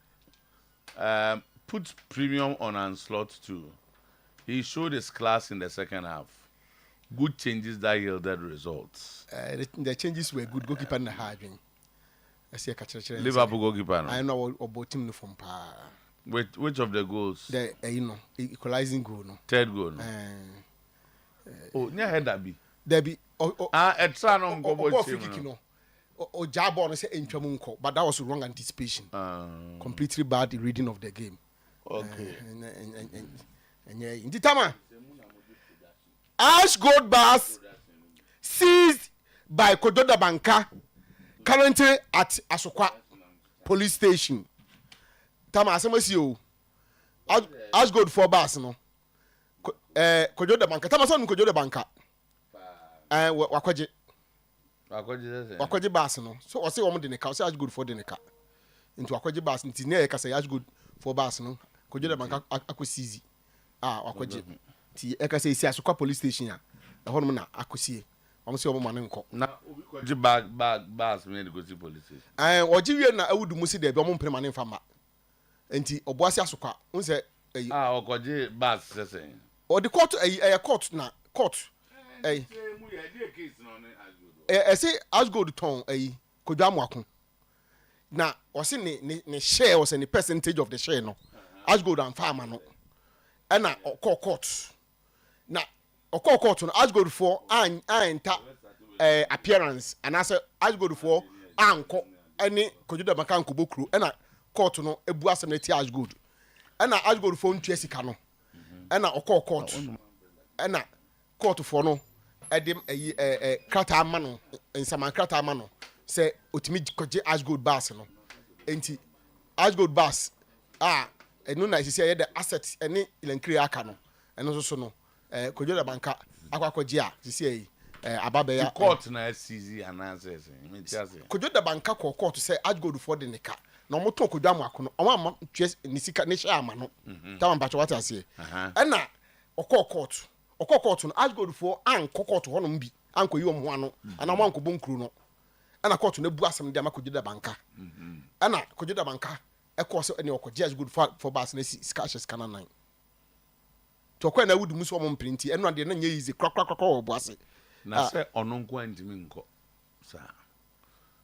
put premium on Onslaught to He showed his class in the second half. Good changes that yielded results. The changes were good. Goalkeeper na having. I see a Liverpool goalkeeper. I know about team from Which of the goals? The equalizing goal. No. Third goal. No. Oh, near head Debbie. It's an uncle. Or jab on say intramunko, but that was wrong anticipation. Completely bad reading of the game. Okay. And in the time, Ash Gold Bars seized by Kojoda Banka, currently at Asokwa police station. Tama asemasi Ash Gold 4 bars no. Kojoda Banka. Tama son Kojoda Banka. Wakwaje bars no. So I say woman de neka, say Ash Gold 4 de neka. Into wakwaje bars nti na ka say Ash Gold 4 bars no. Kojoda Banka akosizi. Wakwaje. Ti eka say isi Asokwa police station ya. Ehon mo na akosie. Omo say omo mane nko. Na obi kwaje bars me de go see police station. Oji wie na awudu mu si de bi omo mpre mane mfa ma. Enti oboase Asokwa. Unse okwaje bars sese. O the court court na court. Say Ashgold ton Kodwa Amwako. Na o se ne share was any percentage of the share no. Ashgold and farmer no. And na court. Na court no Ashgold for enter appearance and as Ashgold for anko any Kojuda Banka Bokru and na court no ebu asem na ti Ashgold. And na Ashgold for ntua sika no. And na court. And na court for no edim krata amano nsama krata amano say otimi koje Ashgold bars no enti Ashgold bars enu na sisi the asset eni ilankiri aka no eno so no Kojoda Banka akwakoje a sisi ababe ya court na SCZ announces metiase Kojoda Banka court say Ashgold for the neka na omoto Kodwa Amwako no oma twe ni sika ne sha ama no tama mpacho wata ase ena court no Ashgold for anko court ho no mbi anko yi omho ano ana mo anko bonkru no ana court no bu asem de ama Kojoda Banka ana Kojoda Banka course ene okoje Ashgold for bas na skashes kana 9 to kwa na wudu muso mo mprinti eno ade na nya easy krakrakrakra wo bu ase na se ono nko antimi nko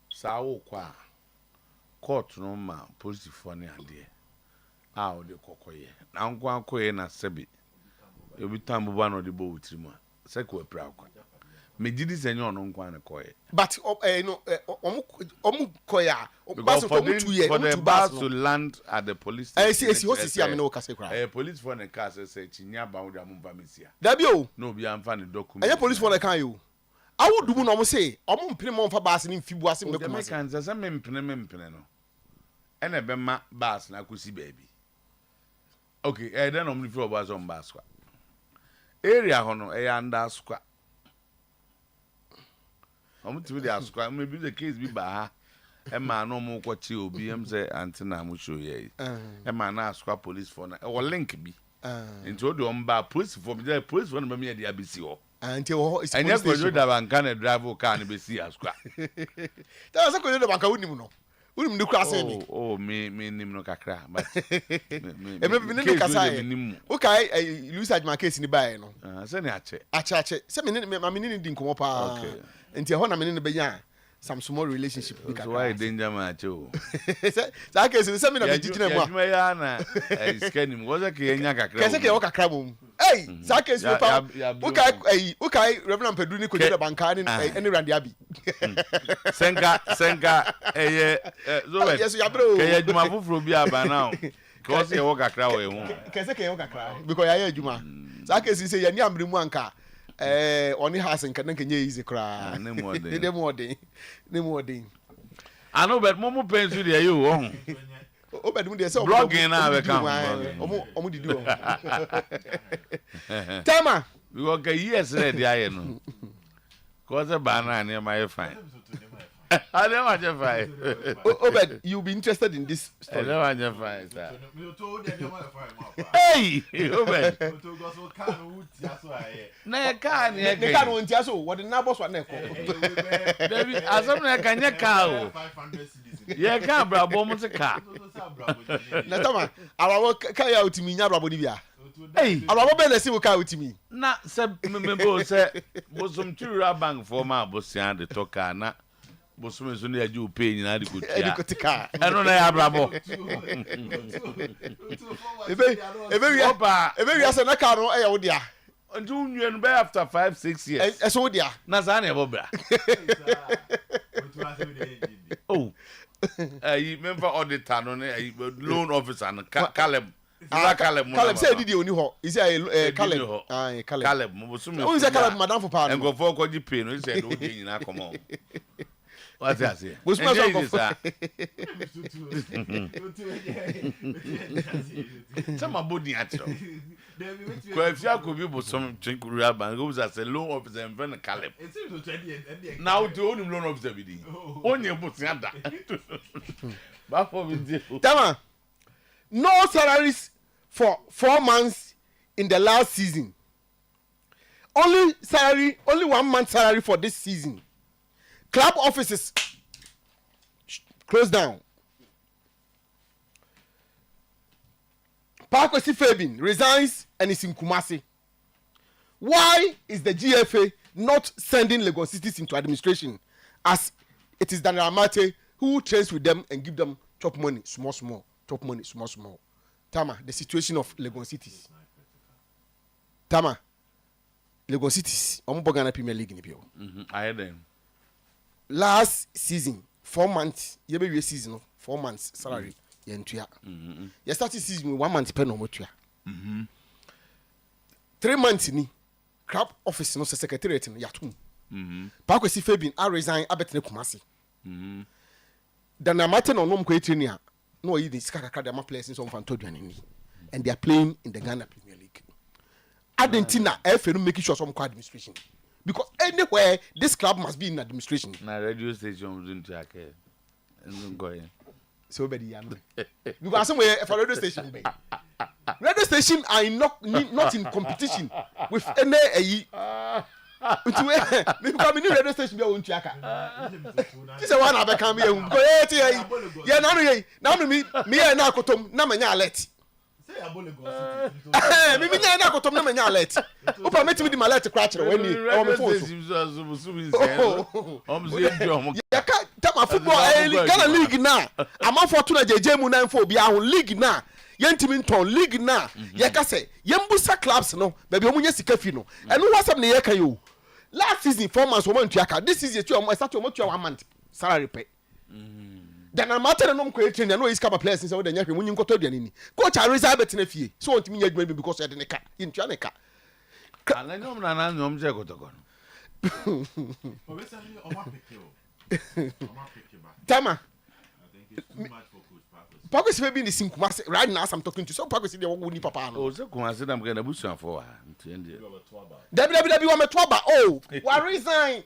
sa wo kwa court no ma police for ne ade o de kokoye na nko akoye na sebi obi tambo ba no de bo wutrimu se ko apra akwa megidi senye ono nkwa ne koye but koya bas for 2 years for the bus to land at the police station see hosisi am no kase kra police for the car say chinya ba wo da mumpa mesia dabi o no bi amfa ne document police for the kan yo awudu no mo say omo mpene mo mfa bas ne mfibu ase me kuma kan say me mpene no ene be ma bas na kosi baby okay then omo ni fi obas on bas kwa area hono anda square omuti bi asukwa maybe the case bi ba ha e ma no mo kwachi obi em say antina mo show ye e ma na asukwa police for na e wo link bi nti o de o mba police for no be me dey abisi ho anti wo is police station Kojoda Banka na drive car na be si asukwa ta say Kojoda Banka unim no unim ni kura say ni me nim no kakra but me ni kasa o kai Luis Ajma case ni bae no say ni ache say me ni di nkomo pa nti ho na me ni be ya some small relationship because why danger man ache say case say me na be jijina mo ya ya na scanim wo say ke nya kakra ke say ke wo kakra mo say case me pa o kai Reverend Pedro ni Kojoda Banka ni Randy Abi senka zo yes ya bro ke ya juma fufuro bi aba now because ye wo kakra wo ehun ke say ke wo kakra because ya juma say case say ya ni amri mu anka oni has nka na kenye easy kra ne modern I know but momo pensu de you oh o bedum de say blogging na we come omo didi o Tama we go get years ready aye no cause ba na na my fine I never just fine Obed you be interested in this story I never just fine sir hey Obed na ka ni ne ka no ntia so what na boss wa na ko David asem na ka nya ka o ye ka brabo mo se ka na Tama awawo ka ya otimi nya brabo ni bia Hey, Aba be na si wo ka with me. na se membo se bosom twira bank for ma bosia de toka na bosom so na aju pay nyina de kotua. E ko tika. Eno na ya brabo. Ebe wi ase na ka no e ya wo dia. Until you be after 5-6 years. E so wo dia. Na za na e bobra. Oh. Member auditor no loan officer no Caleb. Caleb say did oni ho. Is say Caleb. Ah, Caleb. Caleb mo so me. Who say Caleb madam for pa no. Engo for ko ji pay no say no dey nyina come on. What I say? Mo so go. Some body acho. Ko if you could be bosom Chinkuru bank go say loan officer and friend Caleb. Now the only loan officer be dey. Onye bosia da. Ba for me dey. Tama. No salaries for 4 months in the last season. Only 1 month salary for this season. Club offices closed down. Pakwesi Fabin resigns and is in Kumasi. Why is the GFA not sending Lagos cities into administration, as it is Daniel Amate who trains with them and give them top money, small. Top money, small. Tama, the situation of Lagos cities. Tama, Lagos cities. Ghana Premier League in the I heard them. Last season, 4 months. Yebe season, 4 months salary. Yentuya. You started season with 1 month pen on motuya. 3 months ni. Crab office no secretariat no yatum. Pakwesi Fabin I resign abetne Kumasi. Dan amate no nom ko training. No, you this kakaka ma players in some fantoduanini, and they are playing in the Ghana Premier League. Argentina, FNU making sure some administration, because anywhere this club must be in administration. Na radio station was into ake, and going. So bad, because somewhere for radio station, radio station are not in competition with any. Maybe come in radio station be on Chiaka. This one I become here. Go yeah, now me na kotom na manya alert. Say abolego. Me na kotom na manya alert. Opa me timi di alert crash when ni o me phone. Ya ka tama football Ghana league na. Ama fortuna jeje mu na info bia ho league na. Yentimi nton league na. Ya ka say yembusa clubs no, baby omunye sika fi no. Eno wasam ne ye kan yo. Last season 4 months woman tuaka. This season you start to 1 month salary pay. Then I'm matter no ko train no is kaba players say we dey nya hwe munyi nkoto aduane ni. Coach Arisa bet na fie. So want me nya adwuma because you dey neka. Intua neka. Ala nyom na na nyom je kotoko no. Obesani o ma peke o. Tama. Pakwesi Fabin is in Kumasi right now as I'm talking to you. So Pakwesi dey wo ni papa no. O se Kumasi na mke na busuan for ntende. Debi wa metwaba. Oh, wa resign.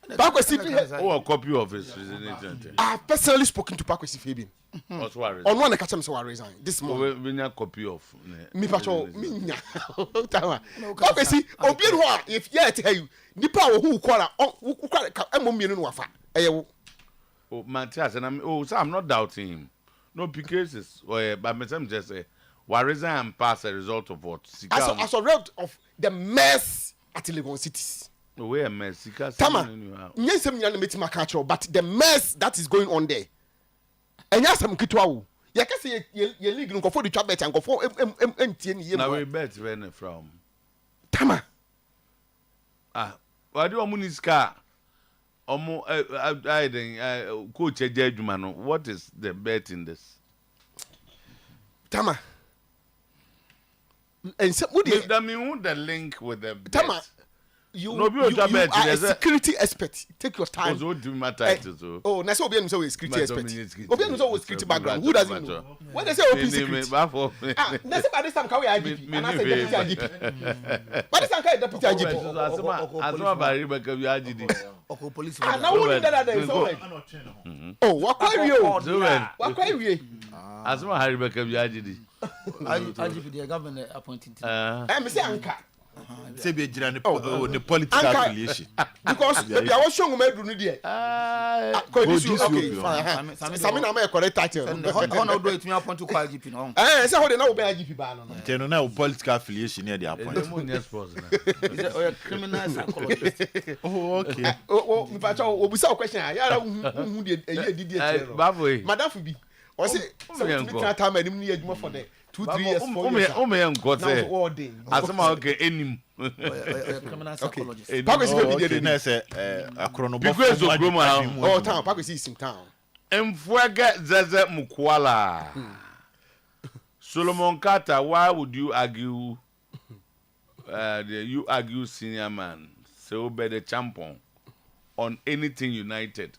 Pakwesi a copy of his resignation. I have personally spoken to Pakwesi Fabin. Also worry. On one catch him so I resign this morning. We nya copy of me pacho me nya. Tama. Pakwesi obi no a if ye tell you nipa wo hu kwara emomie no wafa. Eye wo. Oh, Matthias, and I'm not doubting him. No cases, but me just say, why resign and pass a result of what? As a result of the mess at Lagos cities. No way a mess. Tama, yes, I'm not meeting my culture, but the mess that is going on there. And yes, I'm Kitwau. You can say your league go for the trap bet and go for MTN. Now we bet when from Tama. Why do you want this car? Coach Ejejumano, what is the bet in this? Tama. And so would you the link with the bet? Tama. You are a security expert. Take your time. Oh, that's what we say security expert. Obi no say security background. Who doesn't know? When they say open security. That's by this time can we IGP? And I say deputy IGP. By this time can deputy IGP. Asoma bari Rebecca we IGD. Oko police. Ah, now who did that there so well? Oh, wakwa wie. Asoma Rebecca we IGD. IGP the government appointed. Me say anka. Say be the political affiliation. Because maybe I was showing me do there. Okay, fine. Samina may correct title. How do it me appoint to call GP no? Say how they now be GP ban no. Tell no political affiliation near the appoint. Is criminal psychologist. Oh, okay. Oh, me pacha obusa question ya hu dey Madam Fubi. O say me time anim ni adwuma for there. 2-3 years, 4 years. Asema okay enim. Criminal psychologist. Pakwesi be dey na say akrono bo. Because of Groma. Oh, town Pakwesi is in town. Emfuega Zeze Mukwala. Solomon Carter, why would you argue you argue senior man so be the champion on anything United?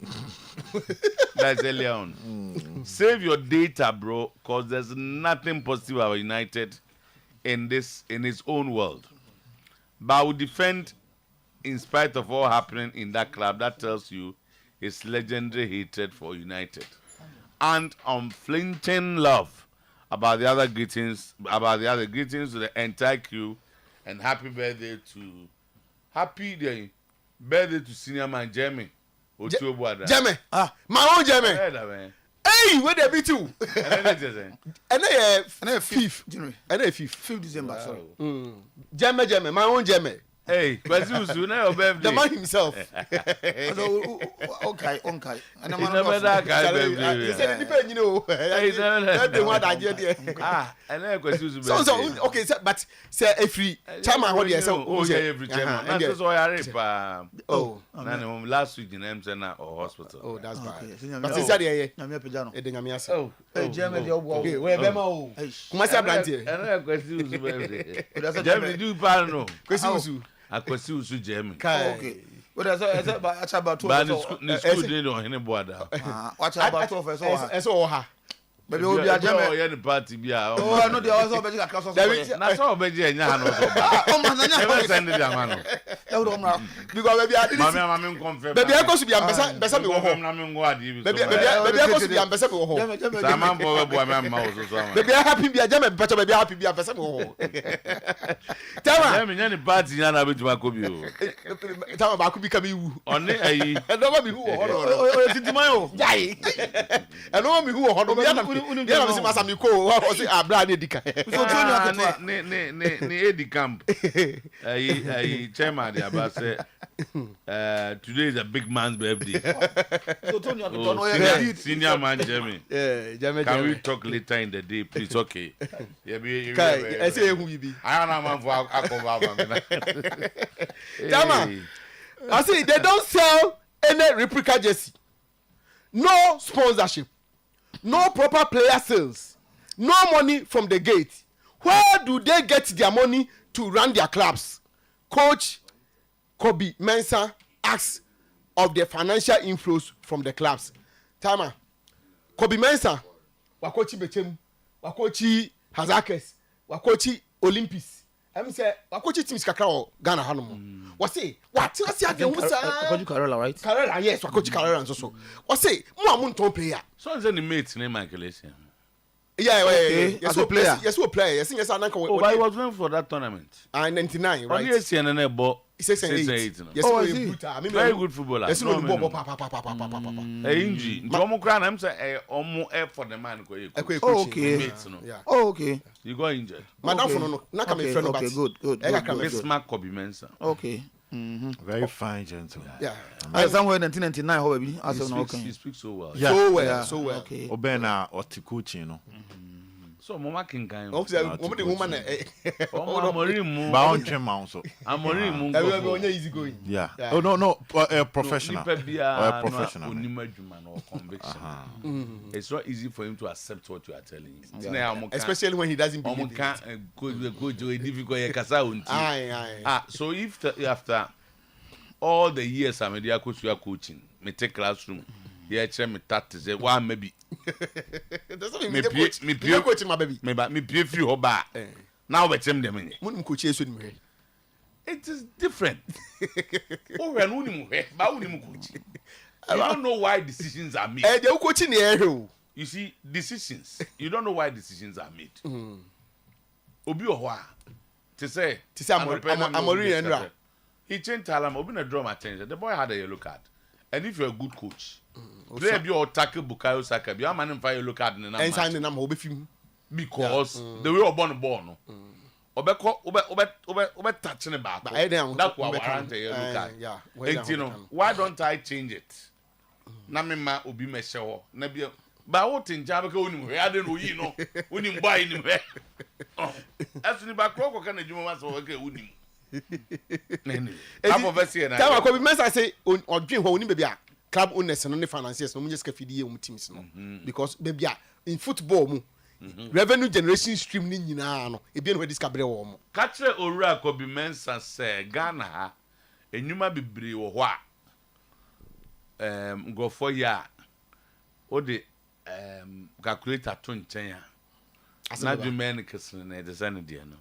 That's earlier on. Save your data, bro, because there's nothing positive about United in its own world. But I will defend, in spite of all happening in that club, that tells you his legendary hatred for United and unflinching love about the other greetings to the entire crew, and happy birthday to senior man Jeremy Otuo-Acheampong. Jeremy, my own Jeremy. Hey, where they be too? And they 5th January. And they 5th December. Sorry. Jeremy, my own Jeremy. Hey, but you know birthday. The man himself. Okay. And I'm not that he said depend, you know. That's the one idea there. And then question. So okay, but say every chairman what you say. Oh, yeah, every chairman. That's why Oyerepa. Oh, last week in Emsena or hospital. Oh, that's bad. But since there, na me pejano. E denga me ase. Hey, Jeremy dey obo. Okay, where be ma o. Kuma say brantie. And question usu birthday. Jeremy do pan no. Question usu. Akwasi usu Jeremy. Okay. What is that about 2 But the school dey on any border. Watch about 2 eso ha. Baby we be Jeremy. Oh, party bia. Oh, I know they also be like class. Na so obeji enya ha no so. Oh man, anya. Never send the man. Because baby I didn't. Mama confirm. Baby I go to be ambassador me wo ho. Na me ngo adi bi. Baby I go to be ambassador me wo ho. Sama mbo bo ma ma wo so so. Baby I happy be Jeremy better baby happy be ambassador me wo ho. Tama. Jeremy nya ni party nya na betuma ko bi o. Tama ba ko bi ka mi wu. Oni ayi. E no ma mi hu ho no. Oh, Sometymer o. Jai. E no ma mi hu ho no. Ya na me masa mi ko o say abra na edika. So Tony aketo. Ne edi camp. Ayi chairman dey about say today is a big man's birthday. So Tony aketo no senior man Jeremy. Yeah, Jeremy. Can we talk later in the day, please? Okay. Yeah, I say who you be. I don't know for akova. Tama. I say they don't sell any replica jersey. No sponsorship. No proper player sales. No money from the gate. Where do they get their money to run their clubs? Coach Kobe Mensah asks of the financial inflows from the clubs. Tama. Kobe Mensah, wakochi Bechem, wakochi Hazakes, wakochi Olympics. I'm say wakochi teams kakra Ghana hanom. Wase, what say again Wakochi Carola, right? Carola, yes, wakochi Carola and so. Wase, mo amun ton player. So is any mates name calculation. Yeah, okay. Yes, As a player. Yes, we player. Yes, yes, I Oh, but he was going for that tournament. 99, right? Only CNN bought 6 and 8. Yes, oh, we brutal. I mean, very good footballer. Yes, we No, ball no. Injury. Ntomo kra na say omo for the man ko e. Oh, okay. Yeah. Oh, okay. You got injured. Madam for no. Na come friend Okay, good. Bismarck Kobe Mensah. Okay. Very fine gentleman. Yeah. Somewhere in 1999 how baby. I said no okay. He speaks so well. Yeah. So well. Okay. Obena Otikuchi no. So mama can kind. Oh, say woman the woman Amorimu. Ba on twema so. Amorimu. Everyone easy going. Yeah. Oh no, professional. Or professional. Or conviction. It's not easy for him to accept what you are telling him. Yeah. Especially when he doesn't believe it. Go to a difficult kasa unti. Aye. So if after all the years I'm media coach you are coaching, me take classroom. Yeah, check me that is one maybe. That's what me coach my baby. Me pay free hoba. Now we them them. Mun coach yesu ni. It is different. Oh, we are no ni muhe, ba uni mu coach. You don't know why decisions are made. They coaching here. You see, decisions. You don't know why decisions are made. Obi ohwa. To say Amori Enra. He changed Talam, open a drum attention. The boy had a yellow card. And if you're a good coach, play your tackle Bukayo Saka, be a man and fire yellow card in the number. And sign the number Because the way born born. Obe touching the back. That's why I want a yellow card. Yeah. Why don't I change it? Namima Obi Meshaw. Nabia. But what in Jabaka Unim? I don't know, you know, Unim buy him. As in the back, what can you want to work Unim? I'm over here. Tell me, I say, or dream when maybe a club owners and only financiers, no just FDA teams. Because maybe in football, revenue generation stream in Yinano, a bien with this cabaret. Catch a ora could be mensa say Ghana, and you might be brave or what? Go for ya. Or the calculator 20. Not the man kissing the Sunday, no.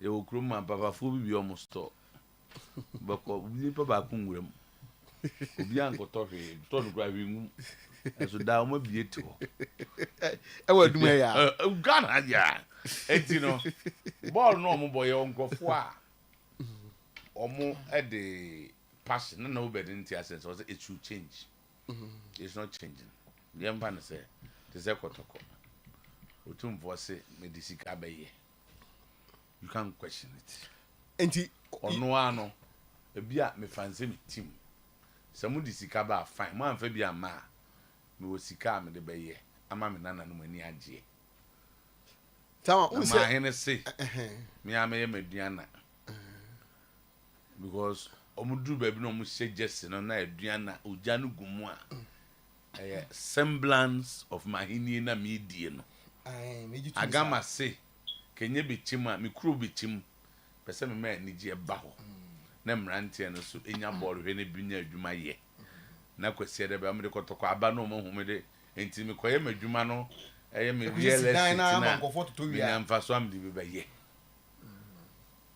You will crew my papa fool be almost stop. But we papa cum. Bianco Torre, Tony driving. And so down will be it too. I will do my Ghana, yeah. And you know, ball normal boy, Uncle Foy. Or more at the passion, and nobody in the essence was it should change. It's not changing. The young man said, the Zekotoko. Utum was it, Medicica Bay. You can't question it. And he or no ano a beer me fancy me team. Some Dicaba fine, man, Fabia ma. Me was Sika me the bay. A mamma nana no many agie. Tell me, say, me I may me Diana. Because Omudu baby no must say Jessin on Diana Ujanu Gumwa. A semblance of my Indian median. I gamma say. Can you be chima, me crew be chim, person man need ye bow. Nem ranty and so in your ball when it be near Juma ye. Na question about me to Abano Mohomede, and Timmy Koyama Jumano, I am a real I'm for some to ye.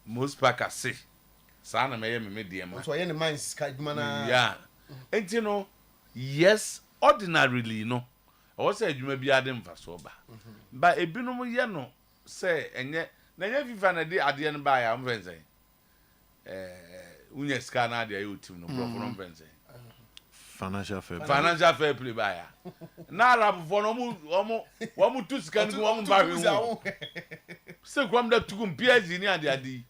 Most packers say, Sana may am a medium. So I am mind sky mana. Yeah. And you know, yes, ordinarily, no. I said you may be adding for sober. But a binomo yano. Say, and yet, if you find a day at the end by I'm fencing. Unya scanner, the YouTube, no problem fencing. Financial fair play buyer. Now, for no more two scans, one by so come that to compare in the idea.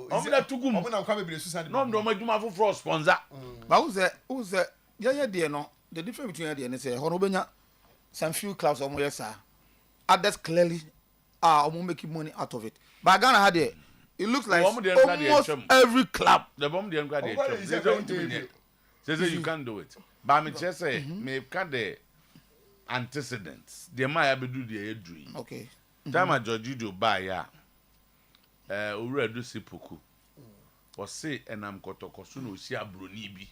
Oh, that to go. I'm coming to Susan. No, my do for sponsor. But who's that? Yeah, dear, no. The difference between the and say, Honobena, some few clubs or more, sir. Others clearly. I'm making money out of it. But Ghana had it. It looks like almost every club. The bomb didn't graduate. Says you can't do it. But I'm just saying, may cut the antecedents. They might have to do the dream. Okay. Time I judge you to buy ya. Ure do sipuku. Or say, and I'm Kotokosuno, Sia Brunibi.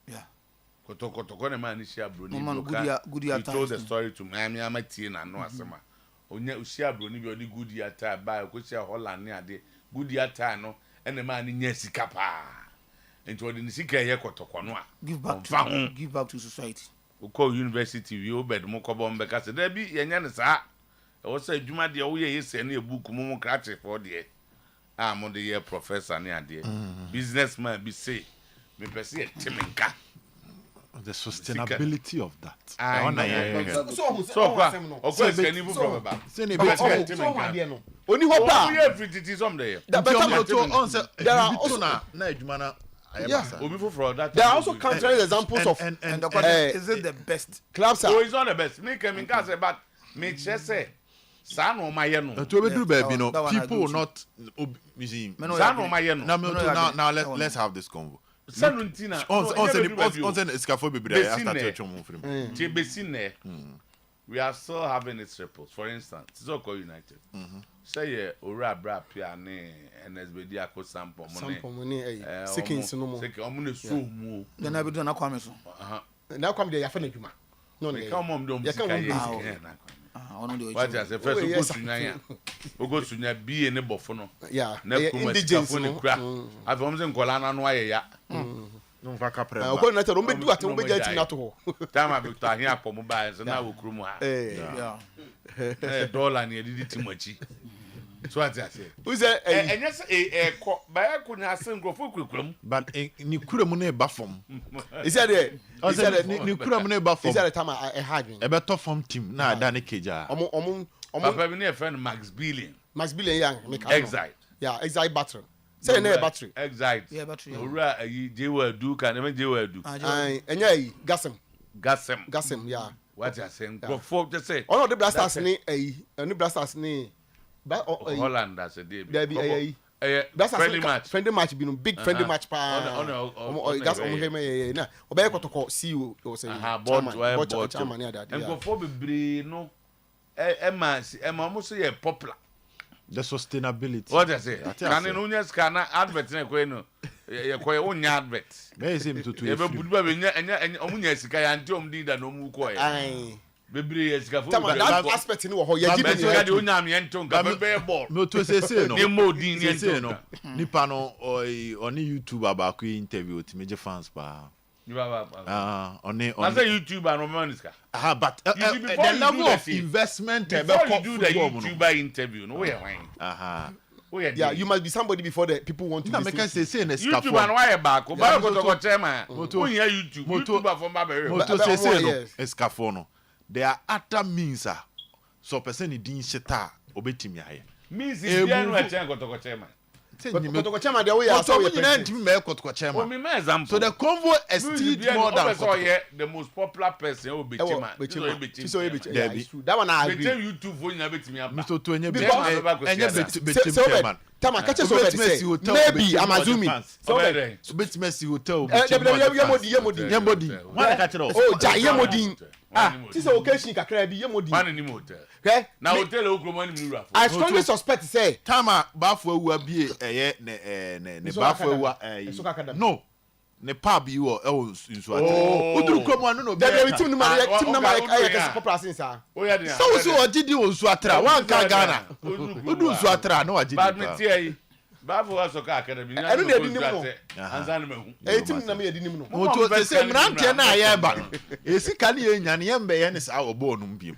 Yeah. Kotokotokone man is Sia Brunibi. You told the story to me. I'm a teen and no asema. Onya usia broni bi odi good year time ba ko sia Holland ne ade good year time no ene ma ni nya sika pa enti odi ni sika ye kotoko no a give back to society ko university we obed mo ko bombe ka se da bi ye nya ne sa e wo sa adwuma de wo ye yese ne book mo krache for de mo de ye professor ne ade businessman bi say me pese ye temenka. The sustainability of that. Only hope there are also countless examples of and the question is it the best clubs? So it's not the best. Me coming say but me just say Sano Mayeno. People will not Sano Mayeno. Now let's have this convo. We are still having its ripples. For instance, Zoko United. Say Ora Brapia and SBD Ako Sampo money. Seconds no more. Then I be done a comment. Now come the Yafanima. No, come on, don't what I say first go to Naya. We go to Naya be in a buffono. Yeah, indigenous crack. I've almost in Colana no way. No vacapre. I'm going to do what I'm getting out of. Time I be talking here for mobiles and now we crew. Yeah, $1 near too much. So what I say? Who say and yes by kunya singro for kukum. But ni kura mu na eba fam. Is that there? Is that ni kura mu na eba fam? Is that the time I had me? E be to fam team na ada ne keja. Papa me na friend Max Billion. Max Billion young make Exact. Yeah, exact battery. Say na battery. Exact. Yeah, battery. Ora jewa du kan me jewa du. Enya Gasem, yeah. What you saying? Go for to say. Oh no, the blasters ni any blasters ni Holland that's a day. There be friendly match be no big friendly match pa. Gas on him na. Obey kotoko CEO o say. Board chairman ya that. And go for be no Emma mo say popular. The sustainability. What I say? Can no nya scanner advert na ko no. Ye ko onya advert. May him to e be budu ba enya omunya sika ya nti omdi da no mu ko ye. Ai. Bebre ye sika fo. That aspect ni wo ho ye jibi ni. Sika de onya me ento nka be ball. No to say no. Ni modin ni ento no. Nipa no on YouTube about ku interview with major fans pa. You have on as a YouTuber no man iska. But the level of investment before you do the YouTuber interview no where wine. Yeah, you must be somebody before the people want to listen. Na make say na YouTube and why back o ba go to chairman. Who here YouTuber from Babere. Moto say no escafo no. There are other means so person din shita obetimi aye. Means is there no chairman go to chairman. Kotoko chairman the way you say so the convo exceed more than the most popular person will be chairman. That one I agree. YouTube for you betimi apa. Mr. to enye chairman. Tama catch us over say maybe I'm assuming. So betimi si hotel. Yemodi. One catch it off. Oh, ja Yemodi. This occasion kakra bi Yemodi. Man ni hotel. Okay? Na hotel okromo ni mura. I strongly suspect say Tama bafo awu abie ne bafo awu no ne pub yi wo nsu ate oduru kromo anu no be team na ma like popular since so ogidi wo nsu atra wan ka Ghana odu nsu atra na wagidi bad me tie yi bafo asoka academy na enu na edi nim no anza na mahu team na me edi nim no moto se mrantie na aye ba no esi ka ne ye nyane ye mbe ye ne sa obo no mbiem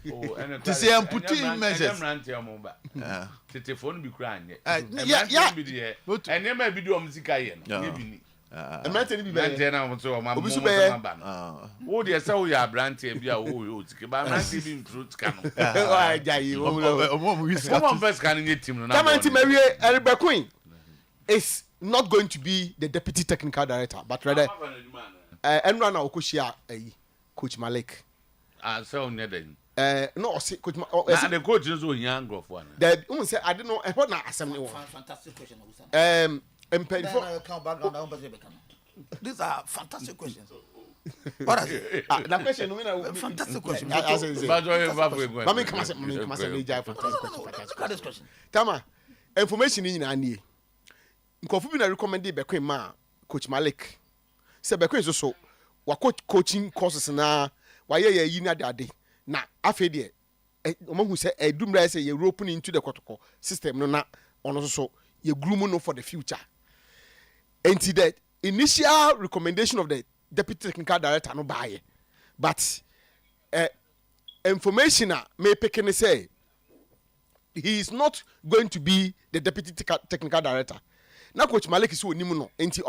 ti se amputi measures mrantie mo ba tete phone bi kura anye ya bi de ene ma bi de o muzika ye no ye bi ni mrantie ni bi be mrantie na mo so ma mo ba no wo de se wo ya mrantie bi a wo tike ba mrantie bi fruit ka no wa jai mo wiska mo first kan nye team no na come anti mawie Eribe Queen is not going to be the deputy technical director, but rather Enra na Okoshia Coach Malik. So then. No, Coach the coach is so young of one. That say I don't know what na assembly. Fantastic question. These are fantastic questions. What is it? That question, fantastic question. Fantastic question. Tama, information in Annie. Nkofu bi na recommend Bekwe ma Coach Malik. Se Bekwe so wa coaching courses na wa ye yi na dade na afi de omahu se edumra se ye open into the protocol system no na ono so ye groom no for the future. Enti that initial recommendation of the deputy technical director no buy, but information may pick and say he is not going to be the deputy technical director. Na Coach Malik is onimu no enti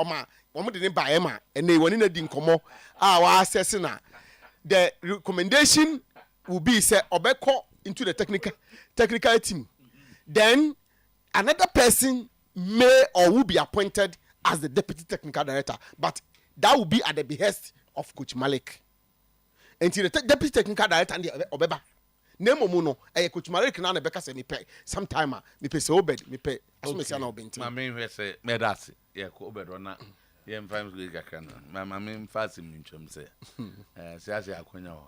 omo de ne bae ma ene woni na di nkomo wa assess na the recommendation will be say obeko into the technical team, then another person may or will be appointed as the deputy technical director, but that will be at the behest of Coach Malik. Until the deputy technical director and the obeba name no Coach Malik na beka say me pay Sometymer me pay so obed me pay aso me say na obenti ma me hwe say me das ye ko obed ona ye mfam go gaka na ma me mfasi me ntwem say say ase akonya ho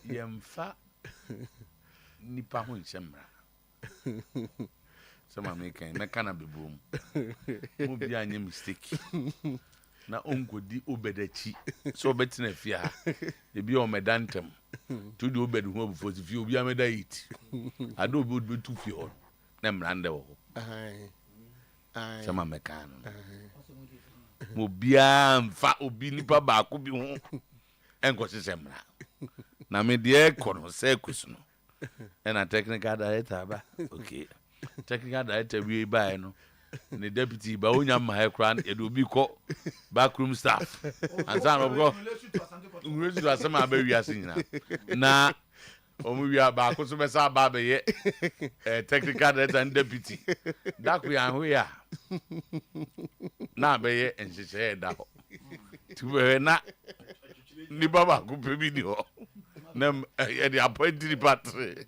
ye mfa nipa ho nchemra so ma me kan me kana bebom mo bia anya mistake na onkodi obedachi so betina fia e bi o medantem to do obedu ho before fi obi ameda it ado obi be tu fi ho na mrande wo sama mekano mo bia mfa obi nipa ba ko bi ho enko sesemra na me de kono se kusuno and a technical director ba okay technical director we buy no the deputy ba onya ma he kran e do bi ko backroom staff and san of go we to asema ba wi asinyina na omu wi aba ko so be sa ba be ye technical director and deputy that we are here na be ye enhyehe da ho tu be na ni baba ko pe bi ni ho na e dey appointed patre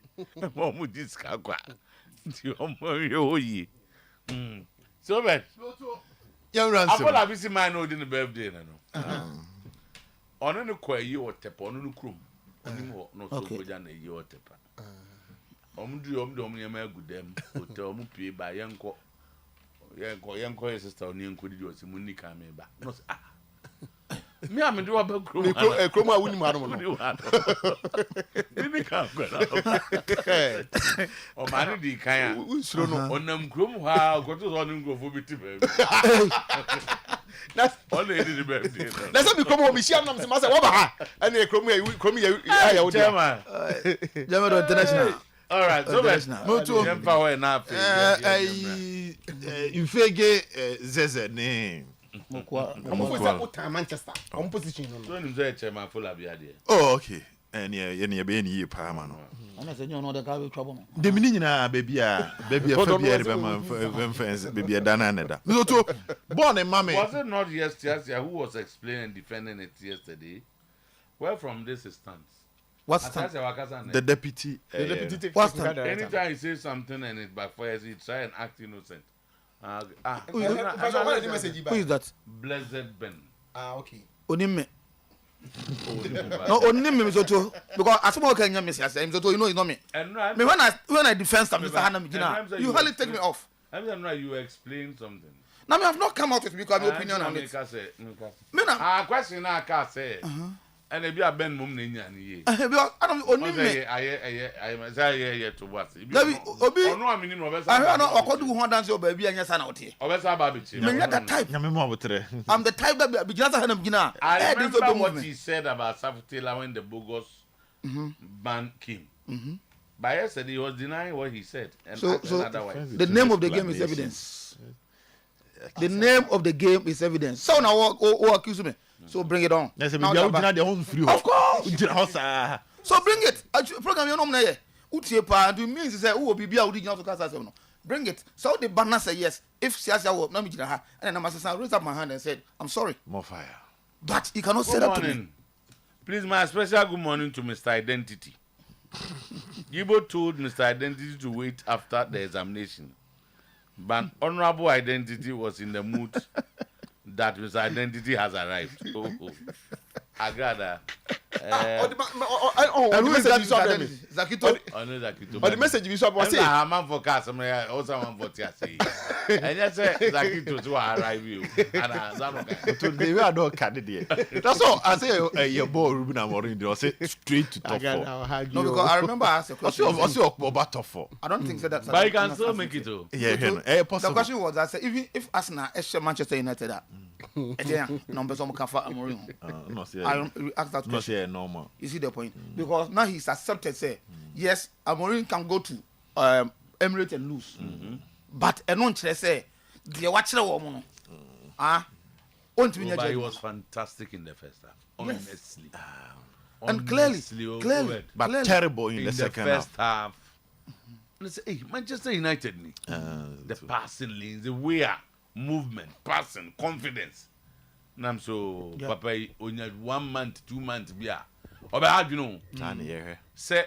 mo mu diska kwa ti omo yo yi so bad young ransom apola bi si man no di ne birthday na no ono ne kwa yi otepa ono ne krom oni mo no so go ja na yi otepa omdu yema agudem hotel omu pie ba yenko ye sister oni enko di osi mu nika me ba no me am do ba krom krom a wuni manu no ni ka kwela o manu di kan a usuro no onam krom ha go to so ni ngrofo bi ti ba that's all they did birthday let's be krom o mi shia nam se ma se wo ba ha ene krom ya wo dia Jama do international. all right so Moto Yemfa we na fe Ifege Zeze ne I'm for say Manchester on position no so nim say chairman full abia de oh okay ye be ni yi pa ma no Ana say you know the guy with trouble. de mini nyina baby a fa bia be ma fence baby da na da Moto born in mama was it not yesterday who was explaining and defending it yesterday where from this stands What's the deputy What's that? anytime he says something and it backfires he try and act innocent Who is that? Blessed Ben okay Onimme. No, Onimme is Otuo because as someone can me say him Otuo, you know it's not me. and Me when I defend something, Mr. Hanam Gina, you hardly take me off. I'm not you explain something Now me have not come out with because my opinion on it. Me na question na ka say and e bia Ben mum na nya ni ye because I don't Onimme. I say to what Obi ono amini no be I hear no okodu ho dance o baby anya sa na ote. obesa ba be chi Me nya that type. nyame mo abotre I'm the type that begins to Hanam Gina. I remember what he said about Safutela when the bogus ban came. But yesterday he was denying what he said and So otherwise. the name of the game is evidence. The name of the game is evidence. So now accuse me. So bring it on. yes Now baby that u back. the home free Of course. u house So bring it. Program you know na here. Utie pa do means say who obi bia odi gina to kasa say no. Bring it. So the banner say yes. If Siasia will not me gina ha and then I raised up my hand and said, "I'm sorry." more fire But you cannot say Good that to me. morning. Please, my special good morning to Mr. Identity. Yibo told Mr. Identity to wait after the examination. But Honorable Identity was in the mood that Mr. Identity has arrived. Agada. and who is that Zakito. Ono Zakito. but the message we saw was say I'm a man for cast. I'm also man for Tiasi. And yes, Zakito to arrive you. And Zamoka. to the way I don't candidate that's all I say your boy Ruben Amorim they say straight to top 4 No, because I remember I asked a question. also about top 4 I don't think so that's But you can still make it too. yeah The possible question was I said even if Arsenal Manchester United numbers on Kafa Amorim. no say I asked that no question. say normal You see the point? Because now he's accepted say yes, Amorim can go to Emirates and lose. But non say the watch the woman. But he was fantastic in the first half. Honestly. And clearly, but clearly. terrible in the the second first half. Let's say, hey, Manchester United, the passing lanes, the way, movement, passing, confidence. And I'm so, Papa, only 1 month, 2 months, yeah. Obe how do you know? Say,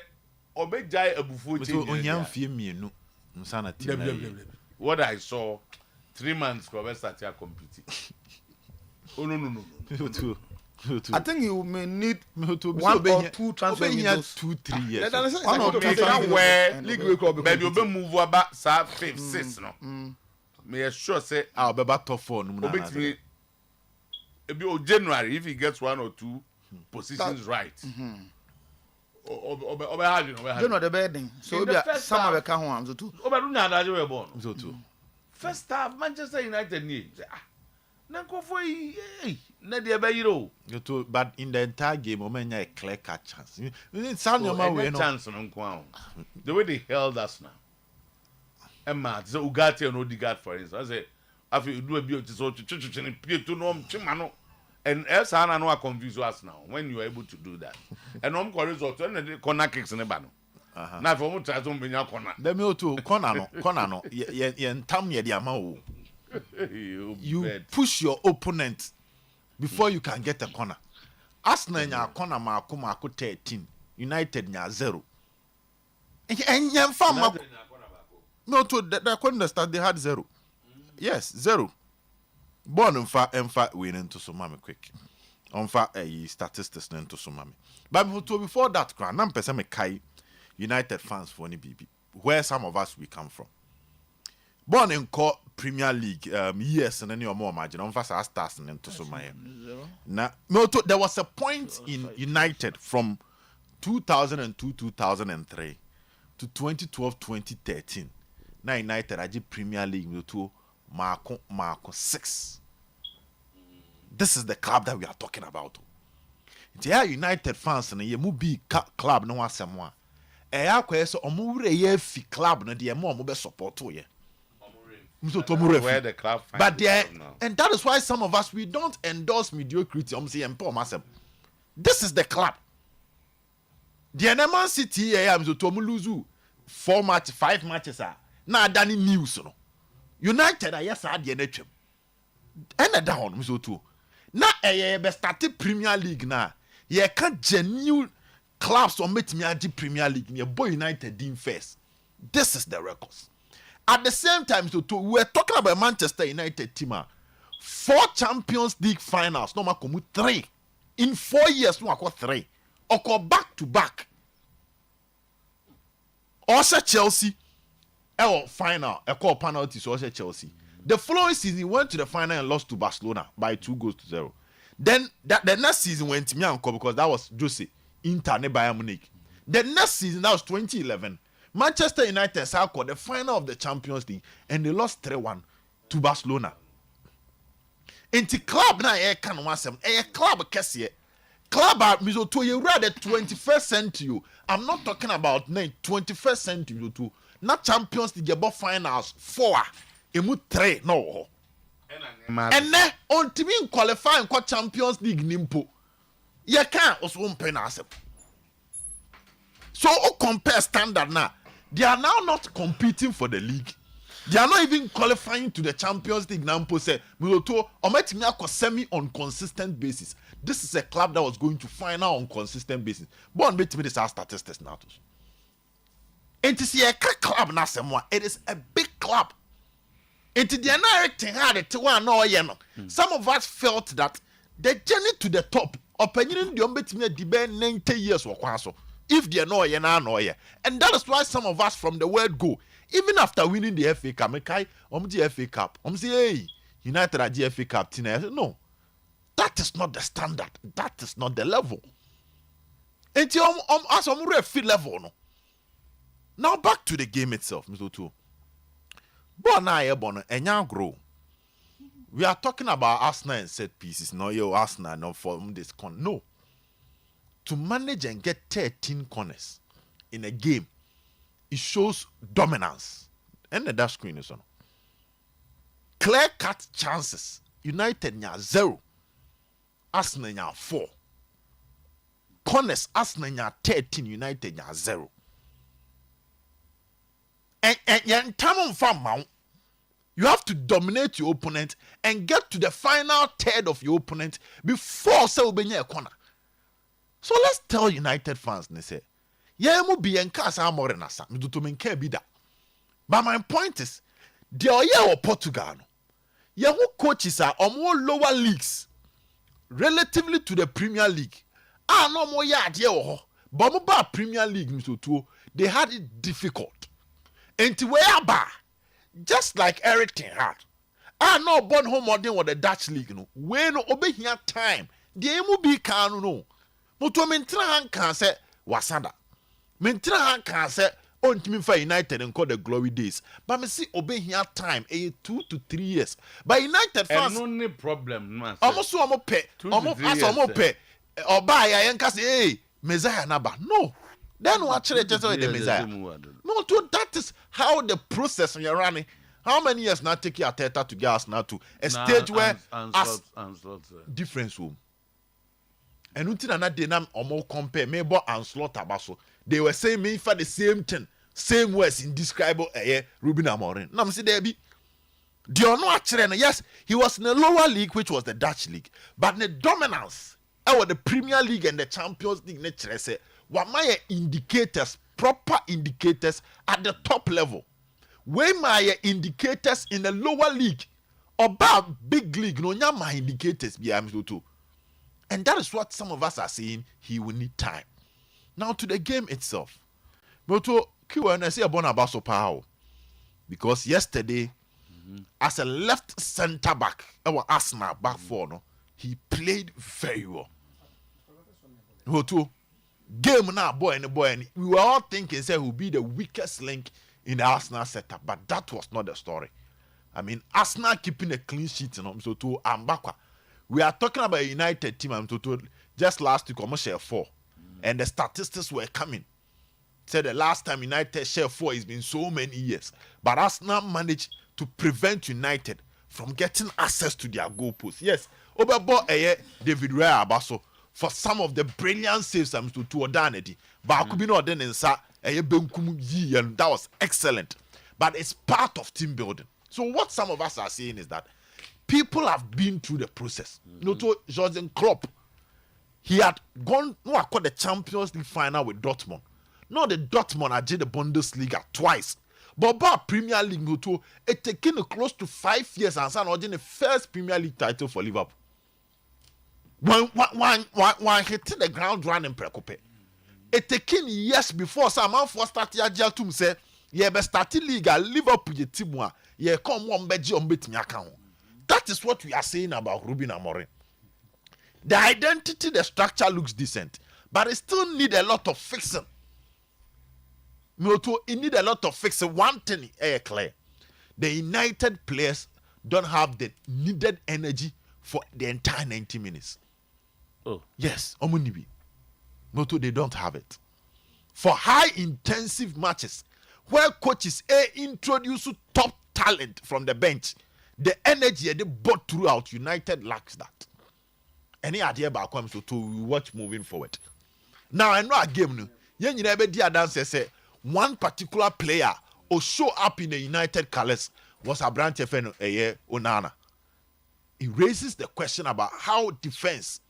Obe Jai Abufu change. What I saw, 3 months, Obe started competing. Oh no. I think you may need one one or two transfer windows. 2-3 years. One or two transfer where windows. maybe Obe move about 5, 6 no. May sure say I'll be back top 4 no Obe to be January if he gets 1 or 2 positions right. Obe how do you know? You know the bedding. So be some of the can one so too. Obe do na that we born. so too. First half Manchester United need But in the entire game, Omenya a clear cut chance. Chance the way they held us now. Emma, the Ugarte and Odegaard, for instance, I say, after you do a beauty, so to know Chimano, and else I know confuse us now when you are able to do that. And I'm calling result and the corner kicks in the banner. Now, for what I don't bring your corner. The mill to Conano, yen tam ye diamao. You push your opponent before you can get a corner. Arsenal nya corner ma 13, United nya 0. And yan fam no to the corner start they had 0. Yes, 0. Born and winning to Sumami quick. On fa a statistics to Sumami. But before that, I'm person kai United fans for any BB. Where some of us we come from. Born in court Premier League years and then you're more margin on fast stars and to Sumaya. Now there was a point in United from 2002-2003 to 2012-2013. Now United aji Premier League to Marco 6. This is the club that we are talking about. It's United fans and you be club no one someone. So fi club no the more be support to ye. Where the club but there, and that is why some of us we don't endorse mediocrity. This is the club. The Man City to lose 5 matches now done news no. United yes are the nature. And down so too. Now be started Premier League now. You can't genuine clubs or meet me at the Premier League. You boy United in first. This is the records. At the same time, so too, we're talking about Manchester United team. 4 Champions League finals. No matter 3 in 4 years. No matter 3. Or back to back. Also Chelsea. Final. Penalties. Also Chelsea. The following season, he went to the final and lost to Barcelona by 2-0. Then the next season went to Mianco because that was Jose Inter Bayern Munich. The next season, that was 2011. Manchester United scored the final of the Champions League and they lost 3-1 to Barcelona. Into club na can wasem club kesiye. Club mizo to you the 21st century. I'm not talking about 21st century to not Champions League about finals 4 emu 3 no. And then on team qualifying for Champions League nimpo. You can't also penasem. So compare standard now. They are now not competing for the league. They are not even qualifying to the Champions League. Nampo say, semi on consistent basis. This is a club that was going to final on consistent basis. But on this our statistics now. It is a club now somewhere. It is a big club. It is the some of us felt that the journey to the top, opinion the 90 years or so. If they know you know, and that is why some of us from the word go, even after winning the FA Cup, the FA Cup, say, hey, United are the FA Cup. No, that is not the standard. That is not the level. And as a level, no. Now back to the game itself, Mr. Otuo. We are talking about Arsenal and set pieces. No, yo, Arsenal, no, for this con. No. To manage and get 13 corners in a game, it shows dominance. And the dash screen is on. Clear-cut chances. United nya 0. Arsenal nya 4. Corners, Arsenal nya 13. United nya 0. And time from you have to dominate your opponent and get to the final third of your opponent before Selbenya a corner. So let's tell United fans, they say, yeah, mu be en kasa more na sa, me do to men care be that. But my point is, the Oye or Portugal, yeah, who coaches are on more lower leagues relatively to the Premier League. No more yard here, but about Premier League, Mr. Otuo, they had it difficult. And to where bar, just like Eric Ten Hag. No born home more than what the Dutch league, no. When obey here time, the mu be can no. Mutu mentra han kan se wasada. Mentra han kan se on team for United and call the glory days. But me see obey here time 2 to 3 years. But United fans no problem no. Almost so pay. Almost as pay. Or buy and say hey, Messiah naba. No. Then what should just the Messiah? No, that is how the process you're running. How many years now take your Arteta to get us now to a stage where us difference room. And until another day now more compare maybe and slaughter basso. They were saying me for the same thing, same words indescribable Ruben Amorim. Now see there be yes, he was in the lower league, which was the Dutch league, but the dominance over the Premier League and the Champions League nature say what my indicators, proper indicators at the top level. Where my indicators in the lower league about big league no my indicators be too. And that is what some of us are saying. He will need time. Now to the game itself. But to Q&A say about so power because yesterday as a left center back our Arsenal back four no he played very well. But to game now boy and we were all thinking say he'll be the weakest link in the Arsenal setup, but that was not the story. I mean, Arsenal keeping a clean sheet, so to Ambakwa. We are talking about a United team, just last week, almost share 4. And the statistics were coming. Said the last time United share 4 has been so many years. But Arsenal managed to prevent United from getting access to their goal post. Yes, Oberbo David Raya Abaso for some of the brilliant saves to Odanedi. But I could be not then inside. And that was excellent, but it's part of team building. So what some of us are saying is that people have been through the process. You know, to Jurgen Klopp, he had gone the Champions League final with Dortmund. No, the Dortmund had the Bundesliga twice, but about Premier League, it taken close to 5 years and the first Premier League title for Liverpool. One hit the ground running precope. It taken years before some man for started Ajal to say, yeah, but starting league at Liverpool team one, yeah, come one beji on bet account. That is what we are saying about Ruben Amorim. The identity, the structure looks decent, but it still need a lot of fixing. It need a lot of fixing. One thing clear. The United players don't have the needed energy for the entire 90 minutes. Oh. Yes, Omunibi. They don't have it. For high intensive matches where coaches introduce top talent from the bench, the energy they brought throughout United lacks that. Any idea about comes to watch moving forward. Now I know a game you never dance say one particular player or show up in the United colours was a branch of Onana. It raises the question about how defense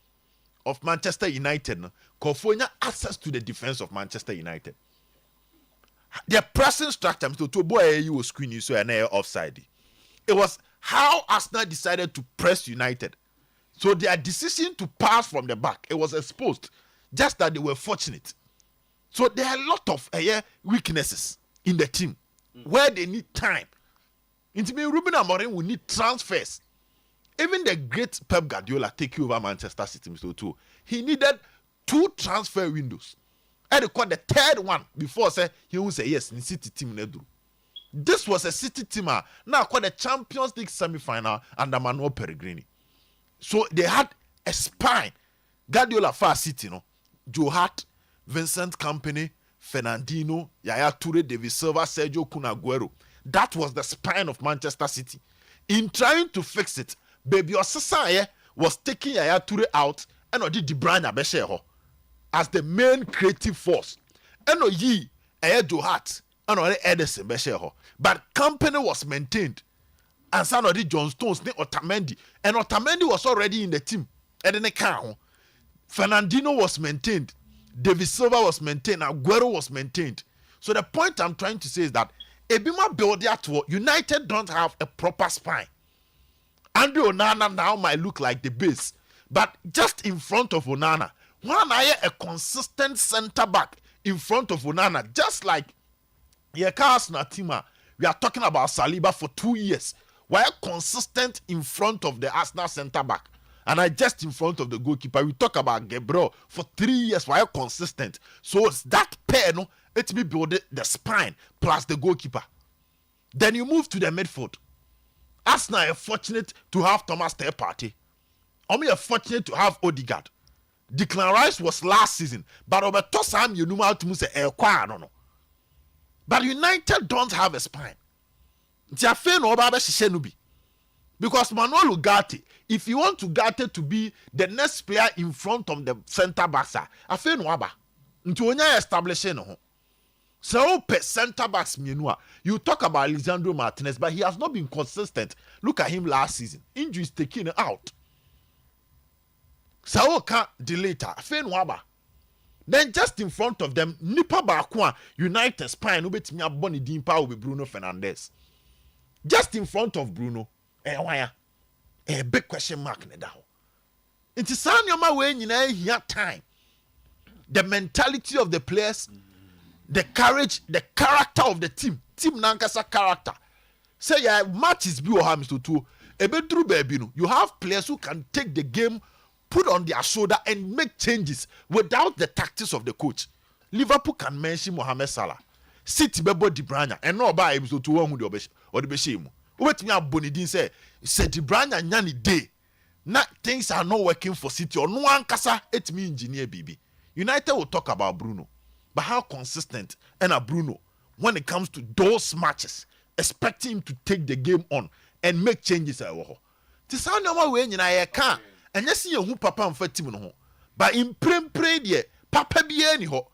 of Manchester United California access to the defense of Manchester United. Their pressing structure to boy you was screen you so an offside. It was how Arsenal decided to press United. So their decision to pass from the back, it was exposed. Just that they were fortunate. So there are a lot of weaknesses in the team where they need time. Into me, Ruben Amorim will need transfers. Even the great Pep Guardiola taking over Manchester City, too. He needed 2 transfer windows. And they called the third one before he will say yes in City team. This was a City team now called the Champions League semi-final under Manuel Pellegrini. So they had a spine. Guardiola for City, Joe Hart, Vincent Kompany, Fernandinho, Yaya Toure, David Silva, Sergio Kun Aguero. That was the spine of Manchester City. In trying to fix it, Baby Osasai was taking Yaya Toure out and Odi De Bruyne abesheho as the main creative force. And Oyi Joe Hart and Odi Ederson besheho. But Kompany was maintained. And Sanodi John Stones ne Otamendi. And Otamendi was already in the team. And then Fernandinho was maintained. David Silva was maintained. Aguero was maintained. So the point I'm trying to say is that Ebima build that United don't have a proper spine. Andre Onana now might look like the base. But just in front of Onana, one a consistent center back in front of Onana, just like Arsenal team. We are talking about Saliba for 2 years. We're consistent in front of the Arsenal center back. And I just in front of the goalkeeper. We talk about Gabriel for 3 years, why consistent. So it's that pair, no, it be build the spine plus the goalkeeper. Then you move to the midfield. Arsenal are fortunate to have Thomas Partey. We are fortunate to have Odegaard. Declan Rice was last season, but over Tosam, you know how to say no. But United don't have a spine. Because Manuel Ugarte, if you want Ugarte to be the next player in front of the centre backs, I feel no aba. Until you establish no. So centre backs you talk about Lisandro Martinez, but he has not been consistent. Look at him last season. Injuries taking him out. So can delay I feel no aba. Then just in front of them, Nipa Bakwa United spine ubet me aboni dimpa with Bruno Fernandes. Just in front of Bruno. Why? A big question mark in the down. It is my way in here time. The mentality of the players, the courage, the character of the team. Team Nankasa character. Say yeah, matches be or to two. You have players who can take the game, put on their shoulder and make changes without the tactics of the coach. Liverpool can mention Mohamed Salah. City bebo Di Bruyne and no buy him to one who or the beshim. Wait me up Bonidin say Di Bruyne nyani day. Not things are not working for City or no one kasa it me engineer BB. United will talk about Bruno, but how consistent and a Bruno when it comes to those matches, expecting him to take the game on and make changes. To sound your way in I can't. And you see who papa and fat team no. But in pray ye, papa be any ho.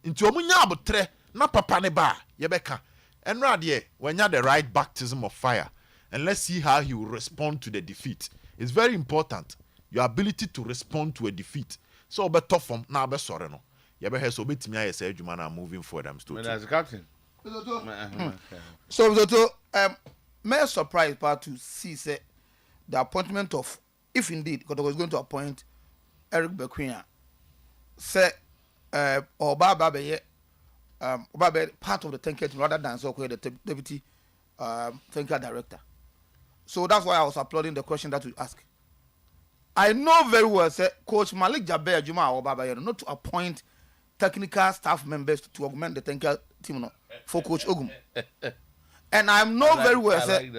Into a munya tre, na papa ne ba, yebeka. And radie, when you have the right baptism of fire, and let's see how he will respond to the defeat. It's very important. Your ability to respond to a defeat. So be tough from now be sorry no. Yebe he so bit me I say you man are moving forward. I'm still. As captain. So may surprise part to see say the appointment of, if indeed Kotoko is going to appoint Eric Bequia, say Oba part of the Tenker team rather than so the deputy Tenker director. So that's why I was applauding the question that you ask. I know very well, say Coach Malik Jaber Juma Oba not to appoint technical staff members to augment the Tenker team for Coach Ogum. And I know very well, say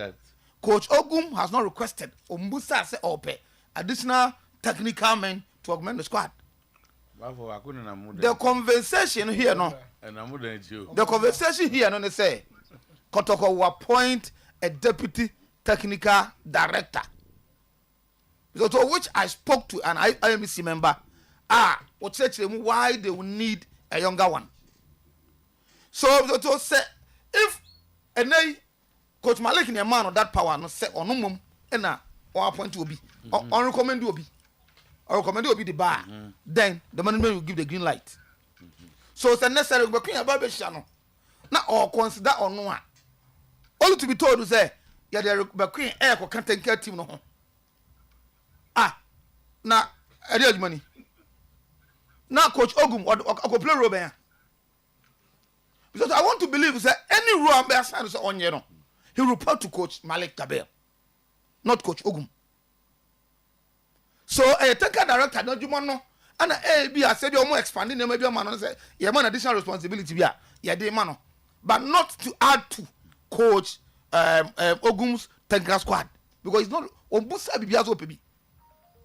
Coach Ogum has not requested Ombusa say Ope additional technical men to augment the squad. The conversation here no. The conversation here no say Kotoko will appoint a deputy technical director. So to which I spoke to an IMC member, what said to them why they will need a younger one. So to say if Coach Malik in a man of that power no say on no and or appoint to be or recommend to be or recommend to be the bar, then the management will give the green light. So it's necessary to be about channel. Now or consider or no one. Only to be told to say, yeah, the Queen Air can take care team no. Now I did money. Now Coach Ogum or play Robert. Because I want to believe that any rule ambassador is on you. He will report to Coach Malik Tabel, not Coach Ogum. So a technical director, don't you know? And I said you're more expanding the maybe man say you have an additional responsibility here. Yeah, they man, but not to add to Coach Ogum's technical squad because it's not on both sides. Be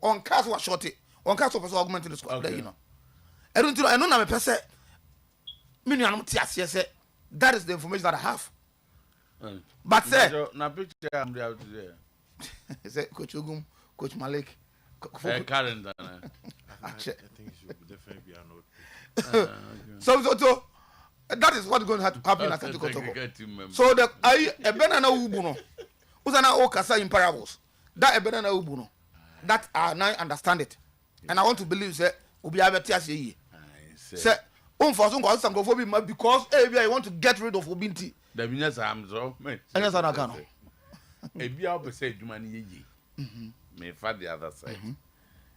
on cast was shorty, on cast was augmenting the squad. Okay. You know, I don't know. I know. I'm a person. That is the information that I have. But say, say Coach Ogum, Coach Malik. I think it should definitely be a note. So that is what's going to happen at Kotoko. So the a banana ubuno, Uzana Okasa in parables. That a banana ubuno. That I now understand it, and I want to believe that Ubi Abetias. Say, because I want to get rid of Obinti. The Minas Amzo, and that's an account. A Biab said, you money, may find the other side.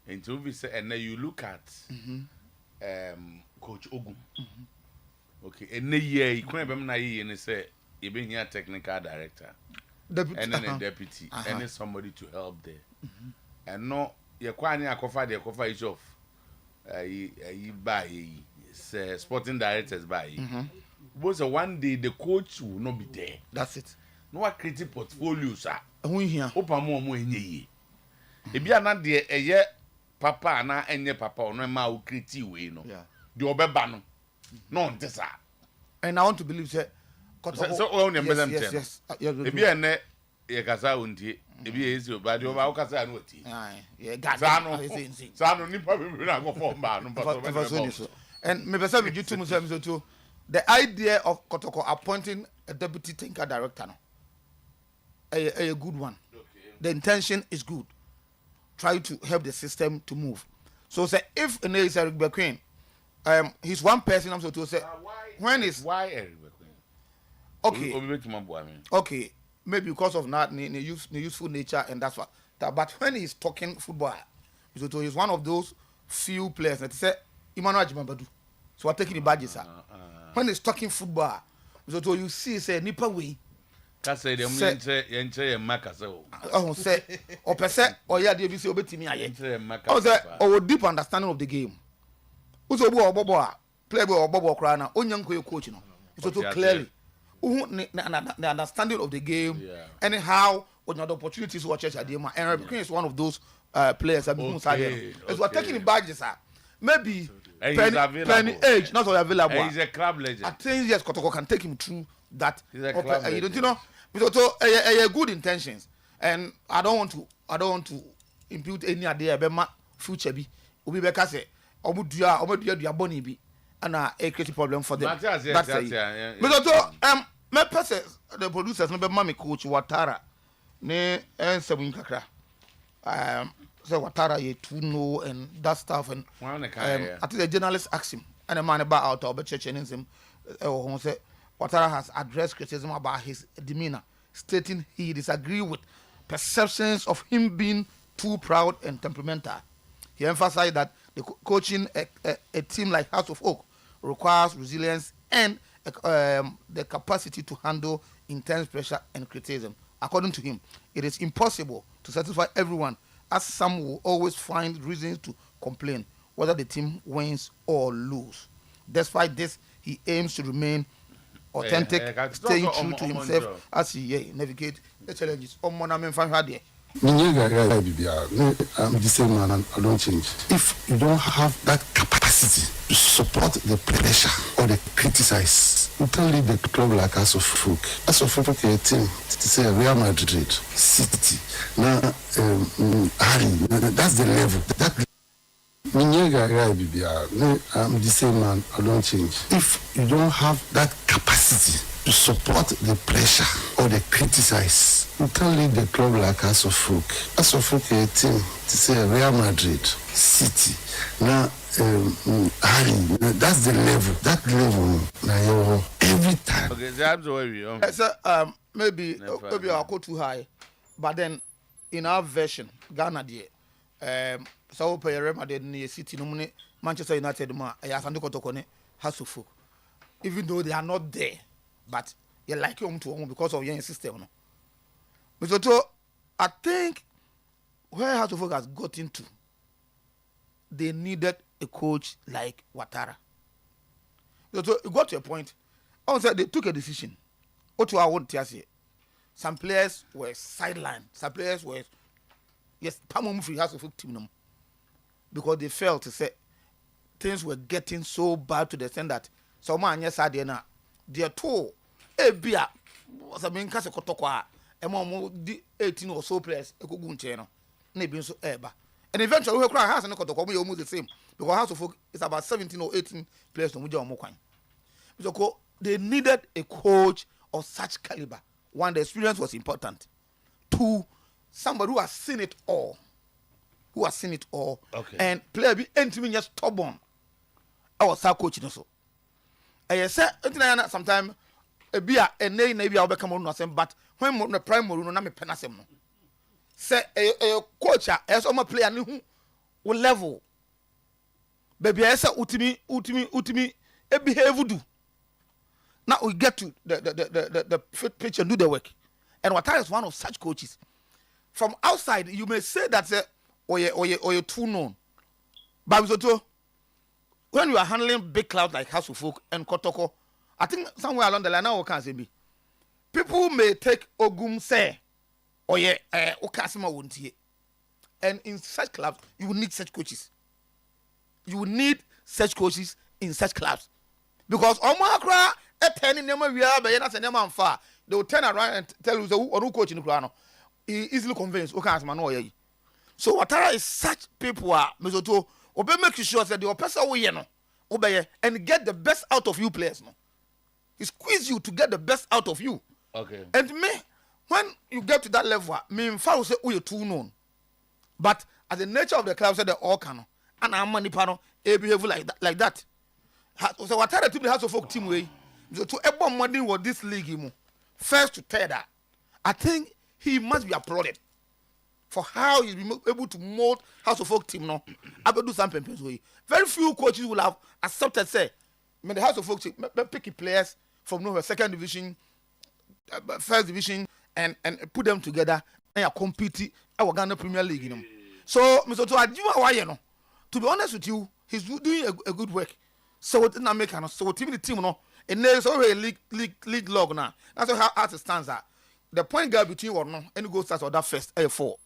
And to be said, and then you look at Coach Ogum. Okay, and the year you couldn't be and say, you've been here technical director, and then a deputy, and then somebody to help there. And no ye kwani akofa de akofa issue of sporting directors by. Because one day the coach will not be there. That's it. No one create portfolio, sir. We here. Opa mo enye. Ebi ana de eye papa na enye papa no ma o create we no. Yeah. De obeba no. No ntesa. And I want to believe say so on them yes. Ebi ene ye kasa untie. Ebi ezi oba de oba o kasa na oti. Yeah, God. Sano nipa be na go form ba no but and me person be to Muslim so the idea of Kotoko appointing a deputy technical director no a good one. Okay. The intention is good. Try to help the system to move. So say if is Eric Bequin, he's one person I'm so to say why Eric Bequin? Okay, maybe because of not the useful nature and that's what that, but when he's talking football, so he's one of those few players that say Emmanuel Jimabadu. So we're taking the badges. When he's talking football, so you see say nipa way. That's say them yenche maka so. Oh say or percent or yeah dey be say obetimi aye. Oh say or deep understanding of the game. Uzo bu obobo play boy obobo kra na onyanko coach no. So clearly the understanding of the game anyhow on the opportunities watch at the and Eric Bequin is one of those players that we're taking the badges maybe penny age not available. He's a club legend. I think yes Kotoko can take him through that. You don't know because good intentions and I don't want to impute any idea about future be obi be ka say omodua boni bi and a creative problem for them. That's it. Because my person the producers no be mama coach Watara ne ensebun kakra say Watara ye too know and that stuff and I think the journalist asked him and the man about out of church and him say Watara has addressed criticism about his demeanor, stating he disagreed with perceptions of him being too proud and temperamental. He emphasized that the coaching a team like House of Oak requires resilience and the capacity to handle intense pressure and criticism. According to him, it is impossible to satisfy everyone, as some will always find reasons to complain, whether the team wins or lose. Despite this, he aims to remain authentic, staying true to himself as he navigates the challenges. I'm the same man and I don't change. If you don't have that capacity to support the pressure or the criticize, you can't lead the club like House of Folk. House of Folk a team to say Real Madrid, City. Now, that's the level. That I'm the same man, I don't change. If you don't have that capacity to support the pressure or the criticize, you can't lead the club like House of Folk. House of Folk a team to say Real Madrid, City. Now, that's the level. That level now every time. Okay, that's where we are. So, maybe I'll go too high, but then in our version, Ghana there, so Oyerepa Radio near City, no Manchester United, House of Folk. Even though they are not there, but you like home to home because of your system. No? So I think where House of Folk has gotten to, they needed a coach like Watara. So it got to a point. Also, they took a decision. Otuo won't tell you. Some players were sidelined. Some players were Pamom free House of Folk team because they felt to say things were getting so bad to the extent that someone yes had na they told ebia was a main case kotokwa emo di 18 or so players ekogu nche no na ebi nso eba and eventually we cry House and kotokwa we almost the same because House of Folk is about 17 or 18 players no muja omo kwan so they needed a coach of such caliber. One, the experience was important. Two, somebody who has seen it all. Okay. And player be entering just stubborn. I was our coach also. I said sometimes a beer and nay maybe I'll become on nothing, but when the prime no na me penasem no. Say a coach as on my player who will level. Baby I say utimi e behave do. Now we get to the pitch and do the work. And Watara is one of such coaches. From outside, you may say that or too known. But when you are handling big clouds like House of Folk and Kotoko, I think somewhere along the line now can say people may take Ogum say, Okasima won't ye. And in such clubs, you will need such coaches. You will need such coaches in such clubs. Because Omakra, a 10 in number we are, but and Yaman far, they will turn around and tell you who coach in the crowd. He easily convinced Okasima no ye. So whatever is such people are, Mesoto, Obe make sure that the person we know, obey and get the best out of you players. No, he squeeze you to get the best out of you. Okay. And me, when you get to that level, me in fact say we are too known. But as the nature of the club said, the all can and our money panel, a behave like that. So whatever the team has of folk team way, to every money what this league first to tell that, I think he must be applauded for how he's been able to mold House of Folk team now. I will do something way. Very few coaches will have accepted say, the House of Folk team pick players from nowhere, second division, first division, and put them together and compete our Ghana Premier League. You know. So, Mr. Otuo-Acheampong, to be honest with you, he's doing a good work. So it's not making so the team no, and there's already league log now. That's how it stands at. The point gap between or no, any goal starts or that first A4.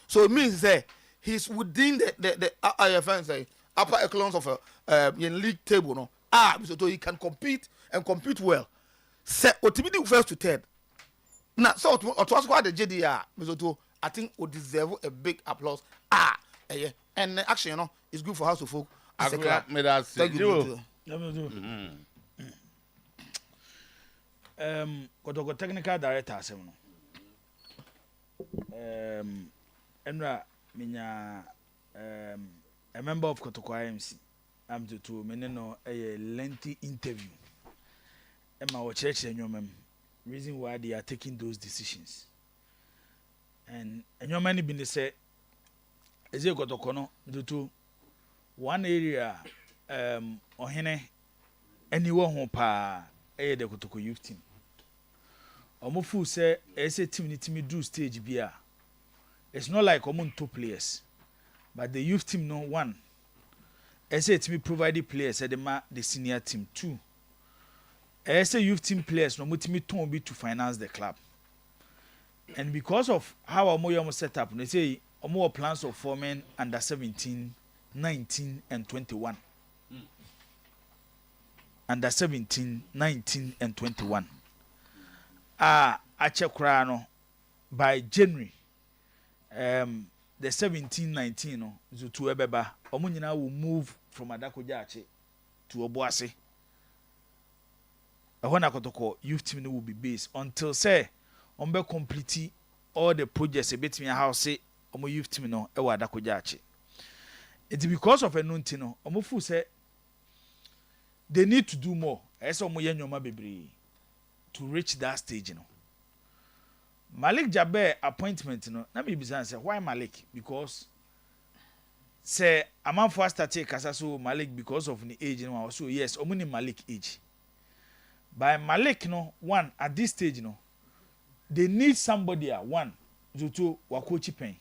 So it means that he's within the IFN say upper echelons of a league table. No, so he can compete and compete well. Set ultimately first to third. Now, so to squad the JDR, so I think would deserve a big applause. And actually, you know, it's good for House of Folk. Thank you. Kotoko technical director asem no. Enra minya a member of Kotoko IMC. I'm to me no a lengthy interview. Emma wo church enyomem. Reason why they are taking those decisions. And enyomani been say eze Kotoko no to one area ohene aniwo ho pa the Kotoko youth team. Omofu say ese team ni team do stage bia. It's not like common two players. But the youth team no one. Ese team provide players the senior team two. Ese youth team players no mutimi ton be to finance the club. And because of how Omoyo set up, they say Omo plans of forming under 17, 19 and 21. Under 17, 19 and 21. Achekrano by January. The 17, 19 no to Ebeba. Omunyina will move from Adakojache to Obuasi. Ahona Kotoko youth team will be based until say ombe complete all the projects a bit me house say omo youth team no e wa Adakojache. It's because of a nunti no omofu say they need to do more. Eso omo yenyoma bebre to reach that stage you know. Malik Jaber appointment no na me bizan say why Malik? Because say amanfo start kasa so Malik because of the age no so yes omuni Malik age. By Malik no one at this stage no they need somebody one to wakochi pen.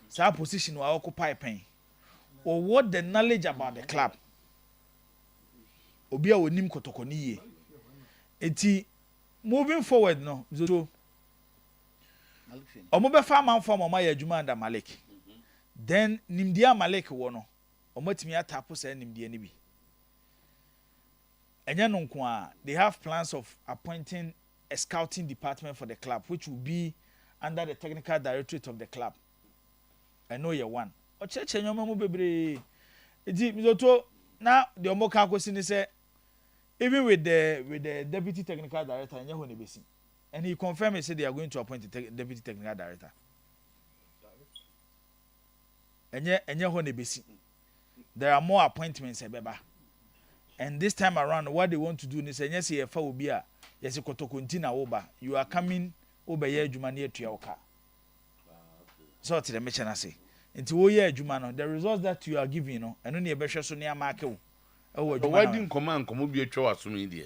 Sa position wa occupy pen. Or what the knowledge about the club. Obia wonim Kotoko ni ye. Eti moving forward no so omo be fa man form omo ya adwuma under Malik. Then nimdia Malik wo no omo timi atapo say nimdia ni bi. Enya no nko a they have plans of appointing a scouting department for the club which will be under the technical directorate of the club. I know you one. Ocheche nyoma mo bebre. Edi mizoto na the omo kan kwesi ni say even with the deputy technical director enya ho ne besi. And he confirmed he said they are going to appoint the deputy technical director. Enya ho ne besi. There are more appointments ebeba. And this time around, what they want to do is yes, if will be a yes, Kotoko you are coming over here, Jumani to your car. So to the mission I say. Into oh yeah, Jumano, the results that you are giving, and only a better so near Marco. Oh, why didn't command come be a show as media?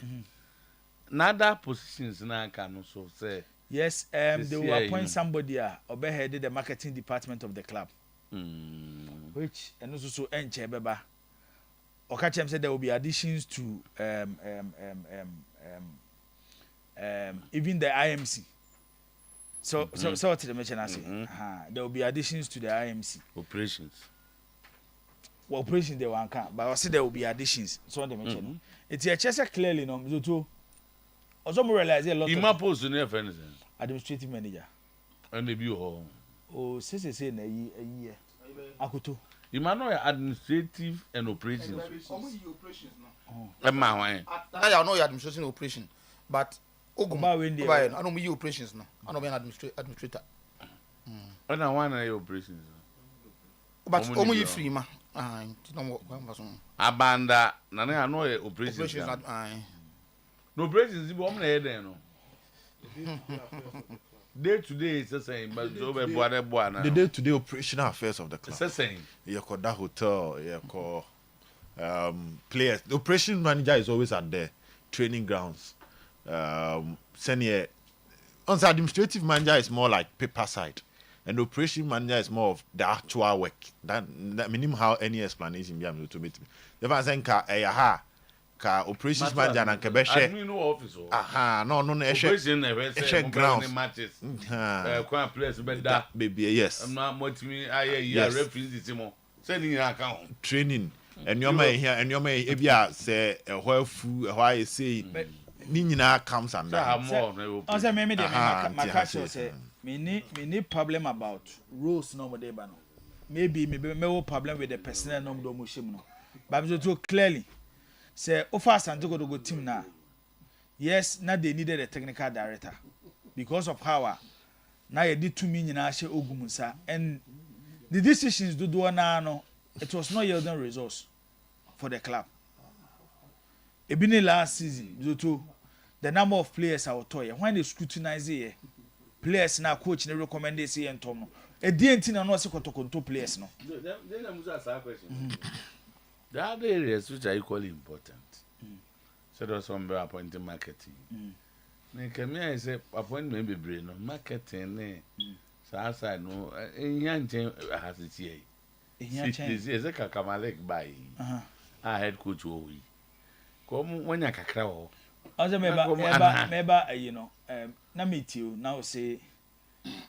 Nada positions now can also say. Yes, they will appoint somebody or head the marketing department of the club. which and also so enche beba. Okachem said there will be additions to even the IMC. So what did the mention I say? There will be additions to the IMC. Operations. Well, operations they won't count, but I said there will be additions. So what they mention. It's a chess clearly no. So also more realize a lot. You might post to never anything. Administrative manager. And they be home. Oh, say na year. Akuto. You might know administrative and operations. Operations no. Why? I know your administration operation, but I don't know operations no. I don't be an administrator. I don't want any operations. But only free ma. Abanda, nane I know operations. No operations, you want me there no. Day to day is the same, but the day-to-day operational affairs of the club. It's the same. You call that hotel, you call players. The operation manager is always at the training grounds. Senior, administrative manager is more like paper side, and the operation manager is more of the actual work. That minimum how any explanation be able to meet me. The first thing ka operations manager na nke be share admin no office no operation na share grounds matches kwa players be da baby yes am na motimi aye ya reference timo say ni account training and your man here and your man e bia say where fu why say ni nyina comes and that I say me dey my catch say me need problem about rules no mo dey ba no maybe me problem with the personnel no do mo shim no but so clearly say offer Santiago to go team now. Yes, now they needed a technical director because of how now you did 2 million Ogumusa and the decisions do now no it was not yielding results for the club. Even last season, to the number of players are toy when they scrutinize here, players now coach they recommend they say and Tom. A DNT no se kotokonto players no. Then I must ask a question. The other areas which are equally important. So there's some appointing marketing. I say appointment be brain no marketing so outside no nyanche has it here. Is a Kamalek by our head coach we. Come when you kakra ho. Also meba you know na meet you now say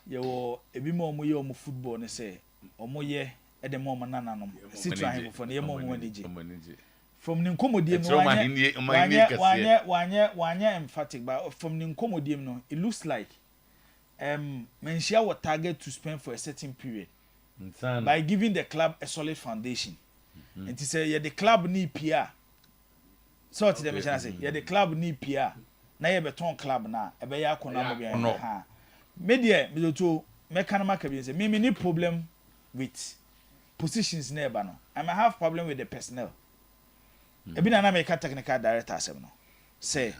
you ebi mo mo football ne say omo ye e de mo nana no sit try for na mo manage from the incomodium wanya emphatic but from the incomodium no it looks like Managerial was target to spend for a certain period by giving the club a solid foundation and to say yeah the club need PR so to the mention say yeah the club need PR na ye beton club na e be ya kona mo bia ha media me to mechanical be say me need problem with positions never no I might have problem with the personnel ebi na make technical director asem no say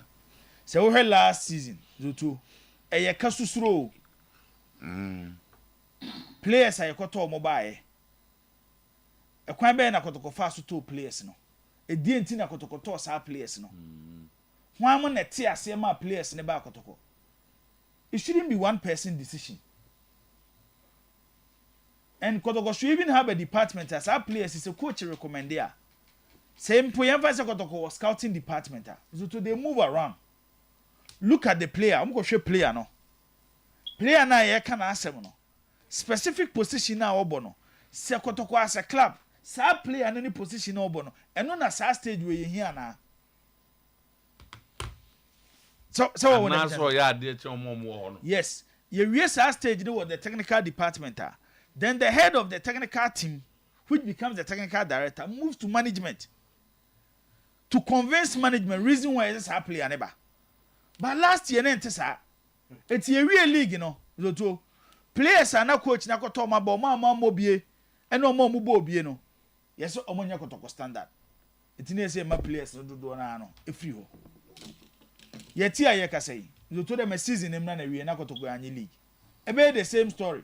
we had last season to e kasusuro players ay koto mo bae e kwan be na kotoko fa so to players no e die enti na kotoko sa players no hwan mo na ti ase ma players ne ba kotoko it shouldn't be one person decision and kotoko should even have a department as our players is a coach recommend there same point emphasis kotoko scouting department so to they move around look at the player I'm go show player no player na ye kana asem no specific position na obo no se kotoko as a club sa player no ni position na obo no eno na sa stage we here na so what na so ya de che omo ho no yes ye we sa stage no with the technical department then the head of the technical team which becomes the technical director moves to management to convince management reason why this happen aneba but last year ente sa it's a real league you know so players are na coach na koto ma ba mo bie e no mo bo bie no yes omonya koto standard it na say ma players no do na no e free ho yeti aye ka say so to them season em na wie na koto anye league e be the same story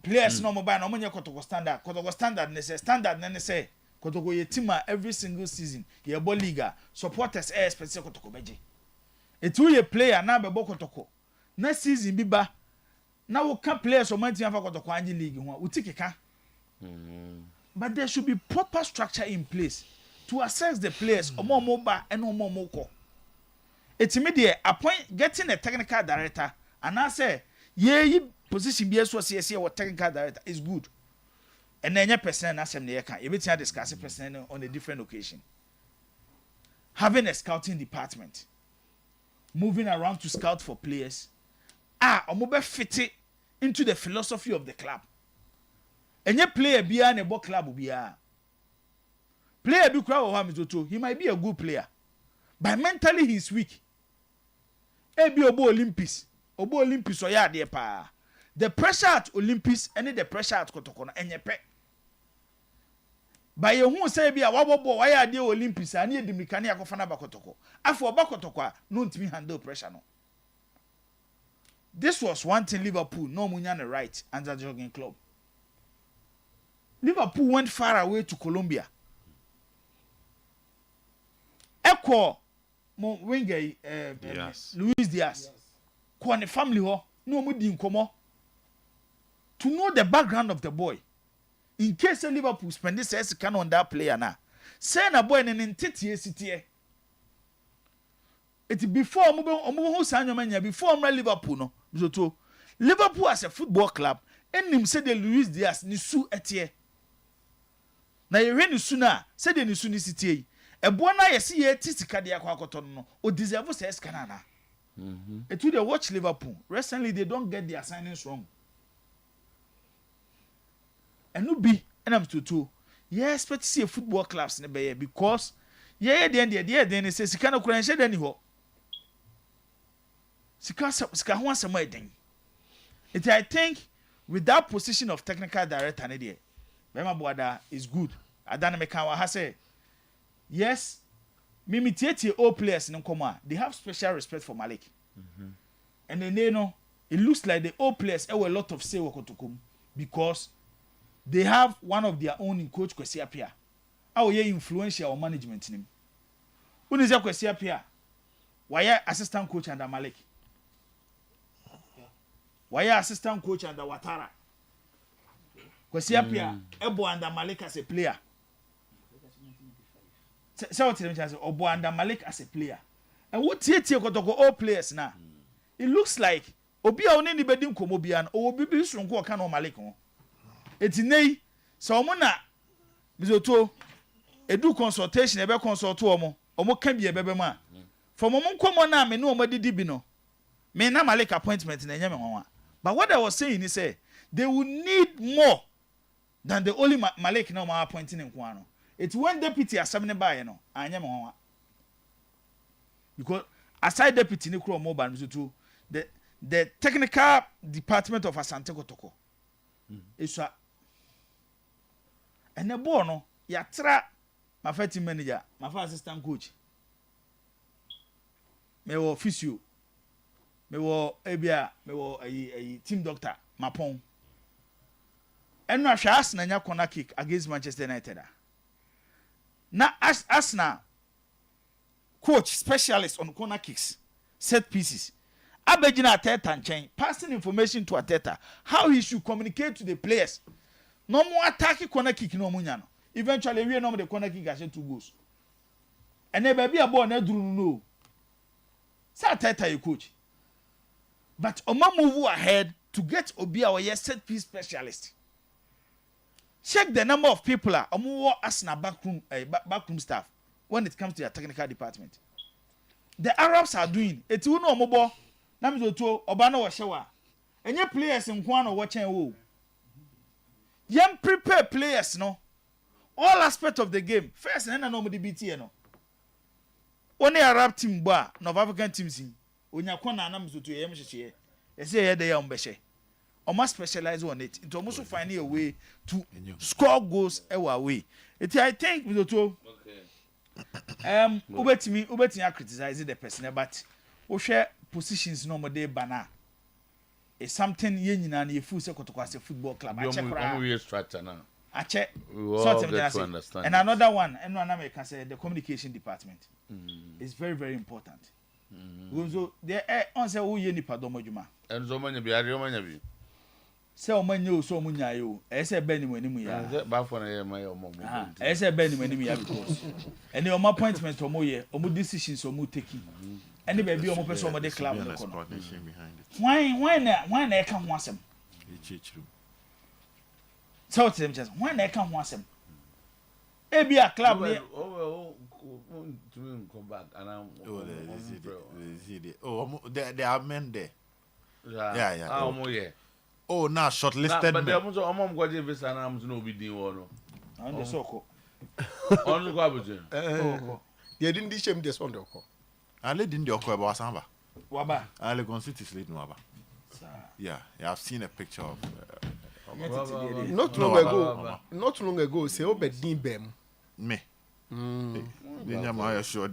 players no mo ba na omonya koto standard ne say standard ne say kotoko ye team every single season ye bo liga supporters specific kotoko beje etu ye player na be bo kotoko na season bi ba Now we can players or Sometymer for Kotoko League. We take a car. But there should be proper structure in place to assess the players or more mobile and no more moko. It's immediate appoint getting a technical director and I say, yeah, position be as CSC or technical director is good. And then your person assembly can you can discuss a person on a different occasion. Having a scouting department, moving around to scout for players, or mobile fit into the philosophy of the club. And your player be an ebo club be a player be crowd or Otuo, he might be a good player, but mentally he's weak. Be obo Olympics or ya dear pa. The pressure at Olympics and the pressure at Kotoko and your pet. By your who say be a wabo why are the Olympics and near the Mekania Kofana Bakotoko. After Bakotoko, no to me handle pressure no. This was one thing Liverpool, no Munyana right, and the jogging club. Liverpool went far away to Colombia. Echo mo winger Luis Diaz. Kwane family ho no mo di nkomo. To know the background of the boy. In case Liverpool spend this can on that player now. Say na boy in entity city. It before omo sanyo manya before Liverpool no. Otuo. Liverpool as a football club enim say the Luis Diaz ni su etie. Na ye hwe ni su na say the ni su ni city. Ebo na ye see ye tisika de akwakoto no. O deserve say scan na. It will they watch Liverpool. Recently they don't get their signings wrong. And no be and I'm to yeah expect to see a football clubs in the because yeah then says you cannot crunch it anyhow. Sika ho asema eden. It I think with that position of technical director ne there Bema Boada is good. Adana Mekawa has said yes Mimi Tietie all players in Nkoma they have special respect for Malik. And then they know it looks like the all players have a lot of say Kotokum because they have one of their own in coach Kwesi Appiah. How ye influential or management name. Who is Kwesi Appiah? Why assistant coach under Malik? Why assistant coach under Ouattara? Kwesi Appiah ebo under Malik as a player. Say what you mean? Obo under Malik as a player. And what Tietie Kotoko all players now? It looks like Obi a only bedin komobian or Obi bi sunko kan o Malik ho. Eti nei so mo na Otuo edu consultation ebe consult omo ka bi ebebe ma. For mo nkomo na me no omadidi bi no. Me na Malik appointment na nya me ho. But what I was saying is say they will need more than the only Malik na ma appointing in kwano. It's when deputy assembly by no anya me ho. Because aside deputy ni kro mobile Otuo the technical department of Asante Kotoko is and the boy no yatra my first manager my first assistant coach me wo physio me wo ebia me wo a team doctor mapon and no hwa na nya corner kick against Manchester United na Arsenal coach specialist on corner kicks set pieces Abegina Ateta nchen passing information to Ateta how he should communicate to the players. No more attacking corner kick no munya no. Eventually we no the corner kick as 2 goals. And then baby a ball na duru no. Say Ateta you coach. But Oma move ahead to get Obi our set piece specialist. Check the number of people omo Arsenal backroom staff when it comes to their technical department. The Arabs are doing it will no omo na me Otuo oba na wo hyewa enye players nko na wo chen wo yem prepare players no all aspect of the game first na no mo de BT no oni Arab team ba North African teams onya kona na me Otuo yem hyehye ese ye dey am behye o must specialize on it it almost find a way to score goals away it I think with Otuo ubetimi criticize the person but wo hwe positions no mo dey bana is something ye nyina na ye full se Kotoko as a football club ache kra we structure now ache so understand and another one and one American say the communication department is very very important so there on say wo ye nipa do modjuma and so many bi ari o manya bi Say o manyo so mu nyae o. E say be ni wanimu ya. Ba for na ye ma ye omo. E say be ni wanimu ya because. Any o appointment o mo ye, o mo decisions o mo taking. Any baby o mo person o mo de club no kono. Why na e ka ho asem? So tell them just why na e ka ho asem? E be a club ne to come back and they are men there. Yeah. Oh, now shortlisted. But there was a mom got a visa and I'm no be doing on the soko. On the garbage. They didn't dish him this one. I let in the Oko about Samba. Waba. I let go city sleep no. Yeah, I've seen a picture of. Not long ago, say Obedin Bem. Me. Sure.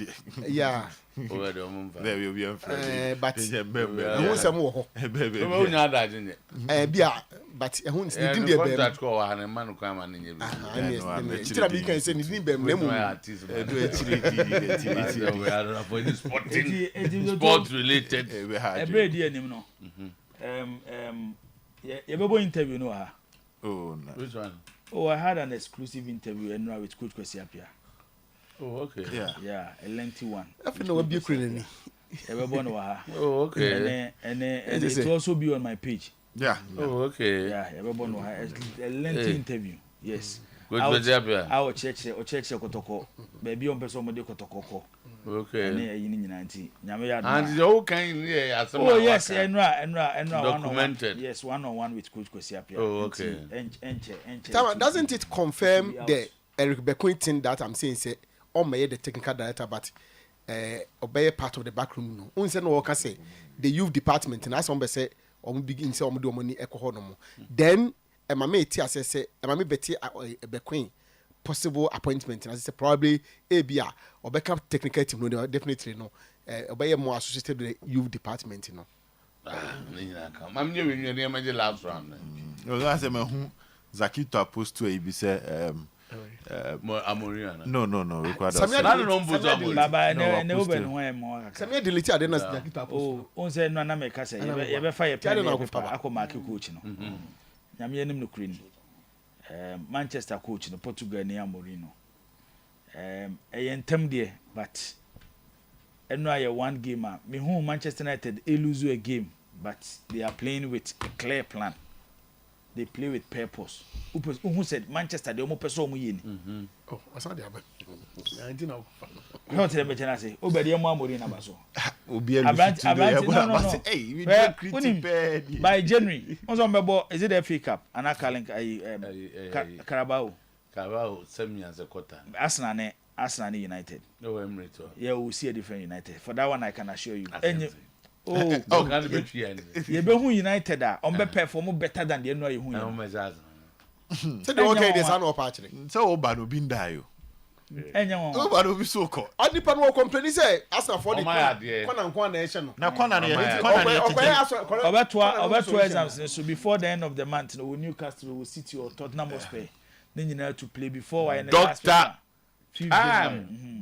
Yeah. There will be a friend. But who some more? But who didn't be that call and a man who come and in you can say it's sport related. Every day, no. You ever interview no? Oh, no. Which one? Oh, I had an exclusive interview and now with Coach Kwesiapia. Oh, okay. Yeah, a lengthy one. I think no be Ukrainian. Oh, okay. And it will also be on my page. Yeah. Oh, okay. Yeah, a lengthy interview. Yes. Coach Kwesiapia. Our church Kotoko. Baby on person Mode Kotoko. Okay. And the whole kind oh, yes, and documented. Yes, one-on-one with Coach Kwesiapia. Oh, okay. Doesn't it confirm the Eric Bequintin that I'm saying say may the technical director, but obey part of the back room. No, only no can say the youth department, and as somebody say, or begin say, do money economy. Then a mammy tia say, a mammy Betty Bequin possible appointment, and I say probably ABA or backup technical team. No, definitely no. Obey more associated with the youth department, you know. I'm new in your name, last round. No, that's a man who Zakito opposed to a say, Amoriana. No. Samia delete I didn't oh, on say no na make say you be fire pen ako mark coach no. Nyame enim no kuri ni. Manchester coach no Portugal ni Amorino. Eyentem de but eno aye one game me who Manchester United lose a game but they are playing with a clear plan. They play with purpose. Who said Manchester? They almost person mu yini. Oh, what's that? I didn't know. No, tell me, I say, Obedi mo amori na baso. Obi no. Hey, we dey critic by January. Onso mbebo, is it the FA Cup? Ana calling Carabao. Carabao semi as a quarter. Arsenal United. No Emirates. Yeah, we'll see a different United. For that one, I can assure you. Oh, can't be here. You be who United are on be perform better than the no you who. So the okay this an up actually. So Oba no bin die yo. Enyo. Oba no be so ko. Adi pa no complain say Arsenal for the kwana na e she no. Na kwana na Obeto exams so before the end of the month no Newcastle will City or Tottenham Hotspur. Then you know to play before Doctor.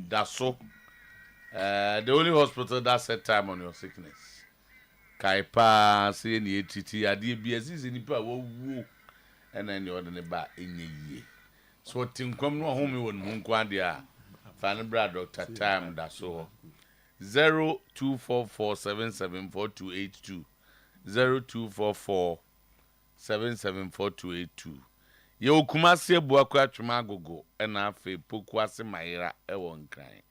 That's so. The only hospital that set time on your sickness. Kaipa say ni etiti ade biasi se nipa wo and then you order ba enye. So tinkom no home won nko ade a fan bra Dr. Time that so 0244774282 0244774282 ye okumase buakwa atwema agogo na afi pokuase mayira e won kan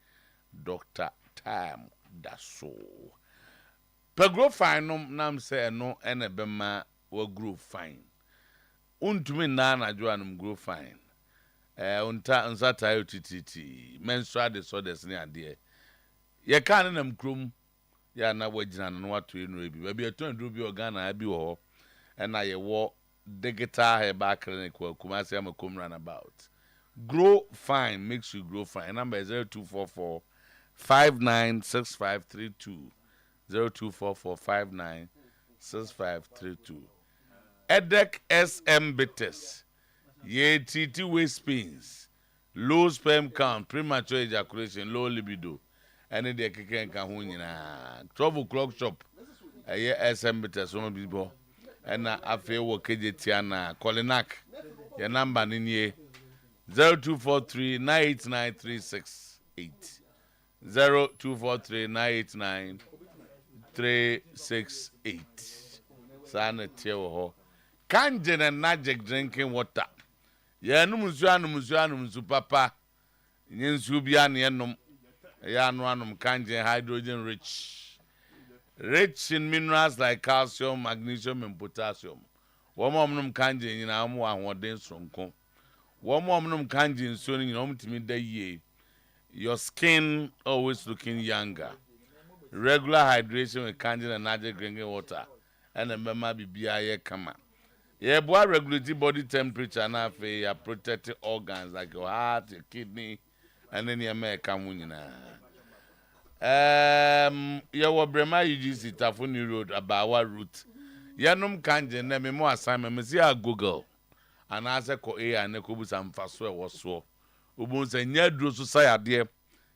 Dr. Time that so grow fine no nam say no ene bema wa grow fine untumi na na jo anum grow fine unta nsata utititi menstrual disorders ne ade ye kan nam krom ya na wagina no wato enu ebi ba bi eton duro bi organa abi wo na ye wo digital herbal clinic wa Kumasi amakom run about grow fine makes you grow fine number is 0244 596532 0244596532 Edek SM Bitters ye TT waist pains low sperm count premature ejaculation low libido any de keken kan ho nyina 12 o'clock shop ye SM Bitters so bibo and I feel what Kejetiana, Kolinak, your number in ye 0243 989 368. 0243 989 368. Sana Teo Kanjen and magic drinking water. Yanumusu papa. Yensubian yanum. Yanwanum kanjen hydrogen rich in minerals like calcium, magnesium, and potassium. One moment kanjen in amu and what dance from con. One moment kanjen soon in home to me the year. Your skin always looking younger. Regular hydration with kanjen and magic drinking water. And remember BBI kama. Yeah, boy, regulating body temperature and have your protected organs like your heart, your kidney, and then your American women. Your Brema UGC Tafuni Road about our route. Yanum kanjen name more assignment. Me see a Google and answer ko A and Nekobus and Faswe was so. Ubun say near Drew Society.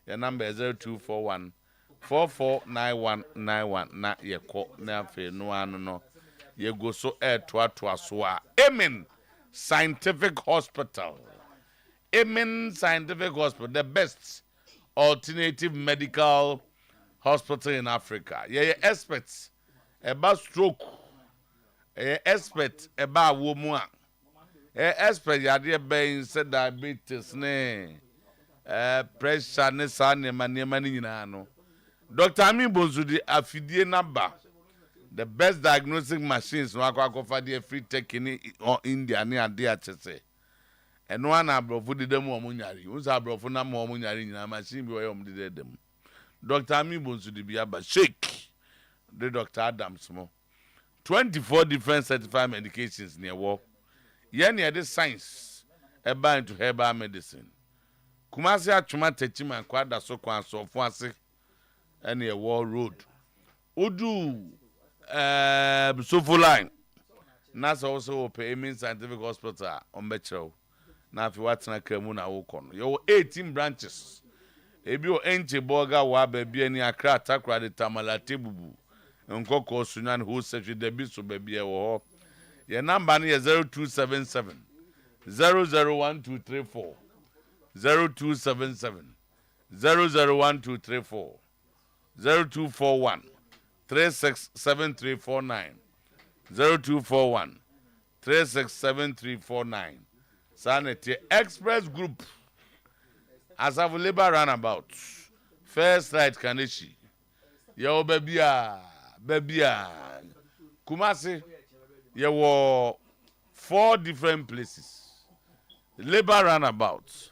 Your number is 0241 449191. Not your call. Never no. You go so air to soa. Amen. Scientific Hospital. Amen. Scientific Hospital. The best alternative medical hospital in Africa. Yeah, experts about stroke. Experts about woman. Experts ya dey be said diabetes ne. Pressure ne sa ne mani nyina no. Dr. Ami Bonzudi afidie number. The best diagnostic machines no akwa the free tech in India ni ade a chese. And one abrofu de dem o munyari. Unsa abrofu na mo munyari nyina machine bi o yom de dem. Dr. Ami Bonzudi bi aba shake. The Dr. Adams mo. 24 different certified medications near war. Yen the science eba into herbal medicine. Kumasi atuma techima kwada so kwan so fo ase ene war road. Odu Sofuline. That's also Amen Scientific Hospital on Betro. Now, if you watch na Kremuna Wokon, you 18 branches. Ebio Enche Boga wa baby any Accra Takra de Tamala Tebubu. Nkoko Sunan who said the bisu baby or your number is 0277 001234 0277 001234 0241 367349 0241 367349. Sanity Express Group as of labor runabout. First right Kanishi. Yo babia Kumasi. You were 4 different places. Labor runabout.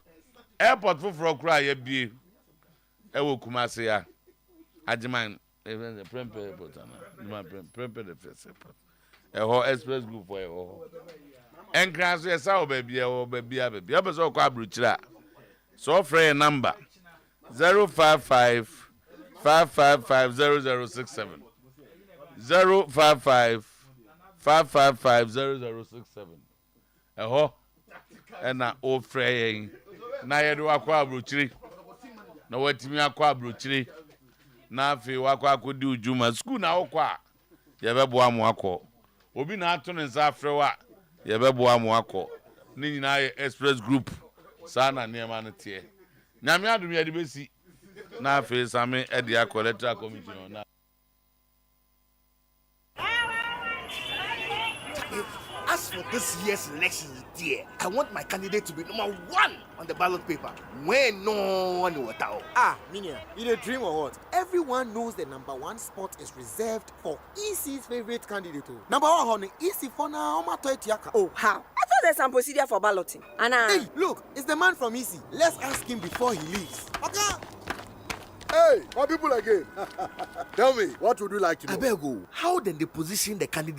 Airport for Frokra ye be ewo Kumasi ya. Ajiman the Prempe airport Prempe the first airport. A whole express group for a whole. And class yes, our baby, baby. Others all quite brutal. So for a number 055 555 0067 055 555 0067. A whole and now old fraying. Now you do aqua brutal. No what me aqua brutal. Na fi wakwa kodi ujuma school na okwa yebeboa mu akọ obi na ato ne nsa afrewa yebeboa mu akọ ni nyina express group sana niema no tie nyame adum ye de besi na fi same e de akọ electoral committee na As for this year's elections, dear, I want my candidate to be number 1 on the ballot paper. When no one will tell. Minia, in a dream or what? Everyone knows the number 1 spot is reserved for EC's favorite candidate. Number 1 on EC for now, Oh, how? I thought there's some procedure for balloting. Anna. Hey, look, it's the man from EC. Let's ask him before he leaves. Okay. Hey, what people again? Tell me, what would you like to know? I beg you, how then they position the candidate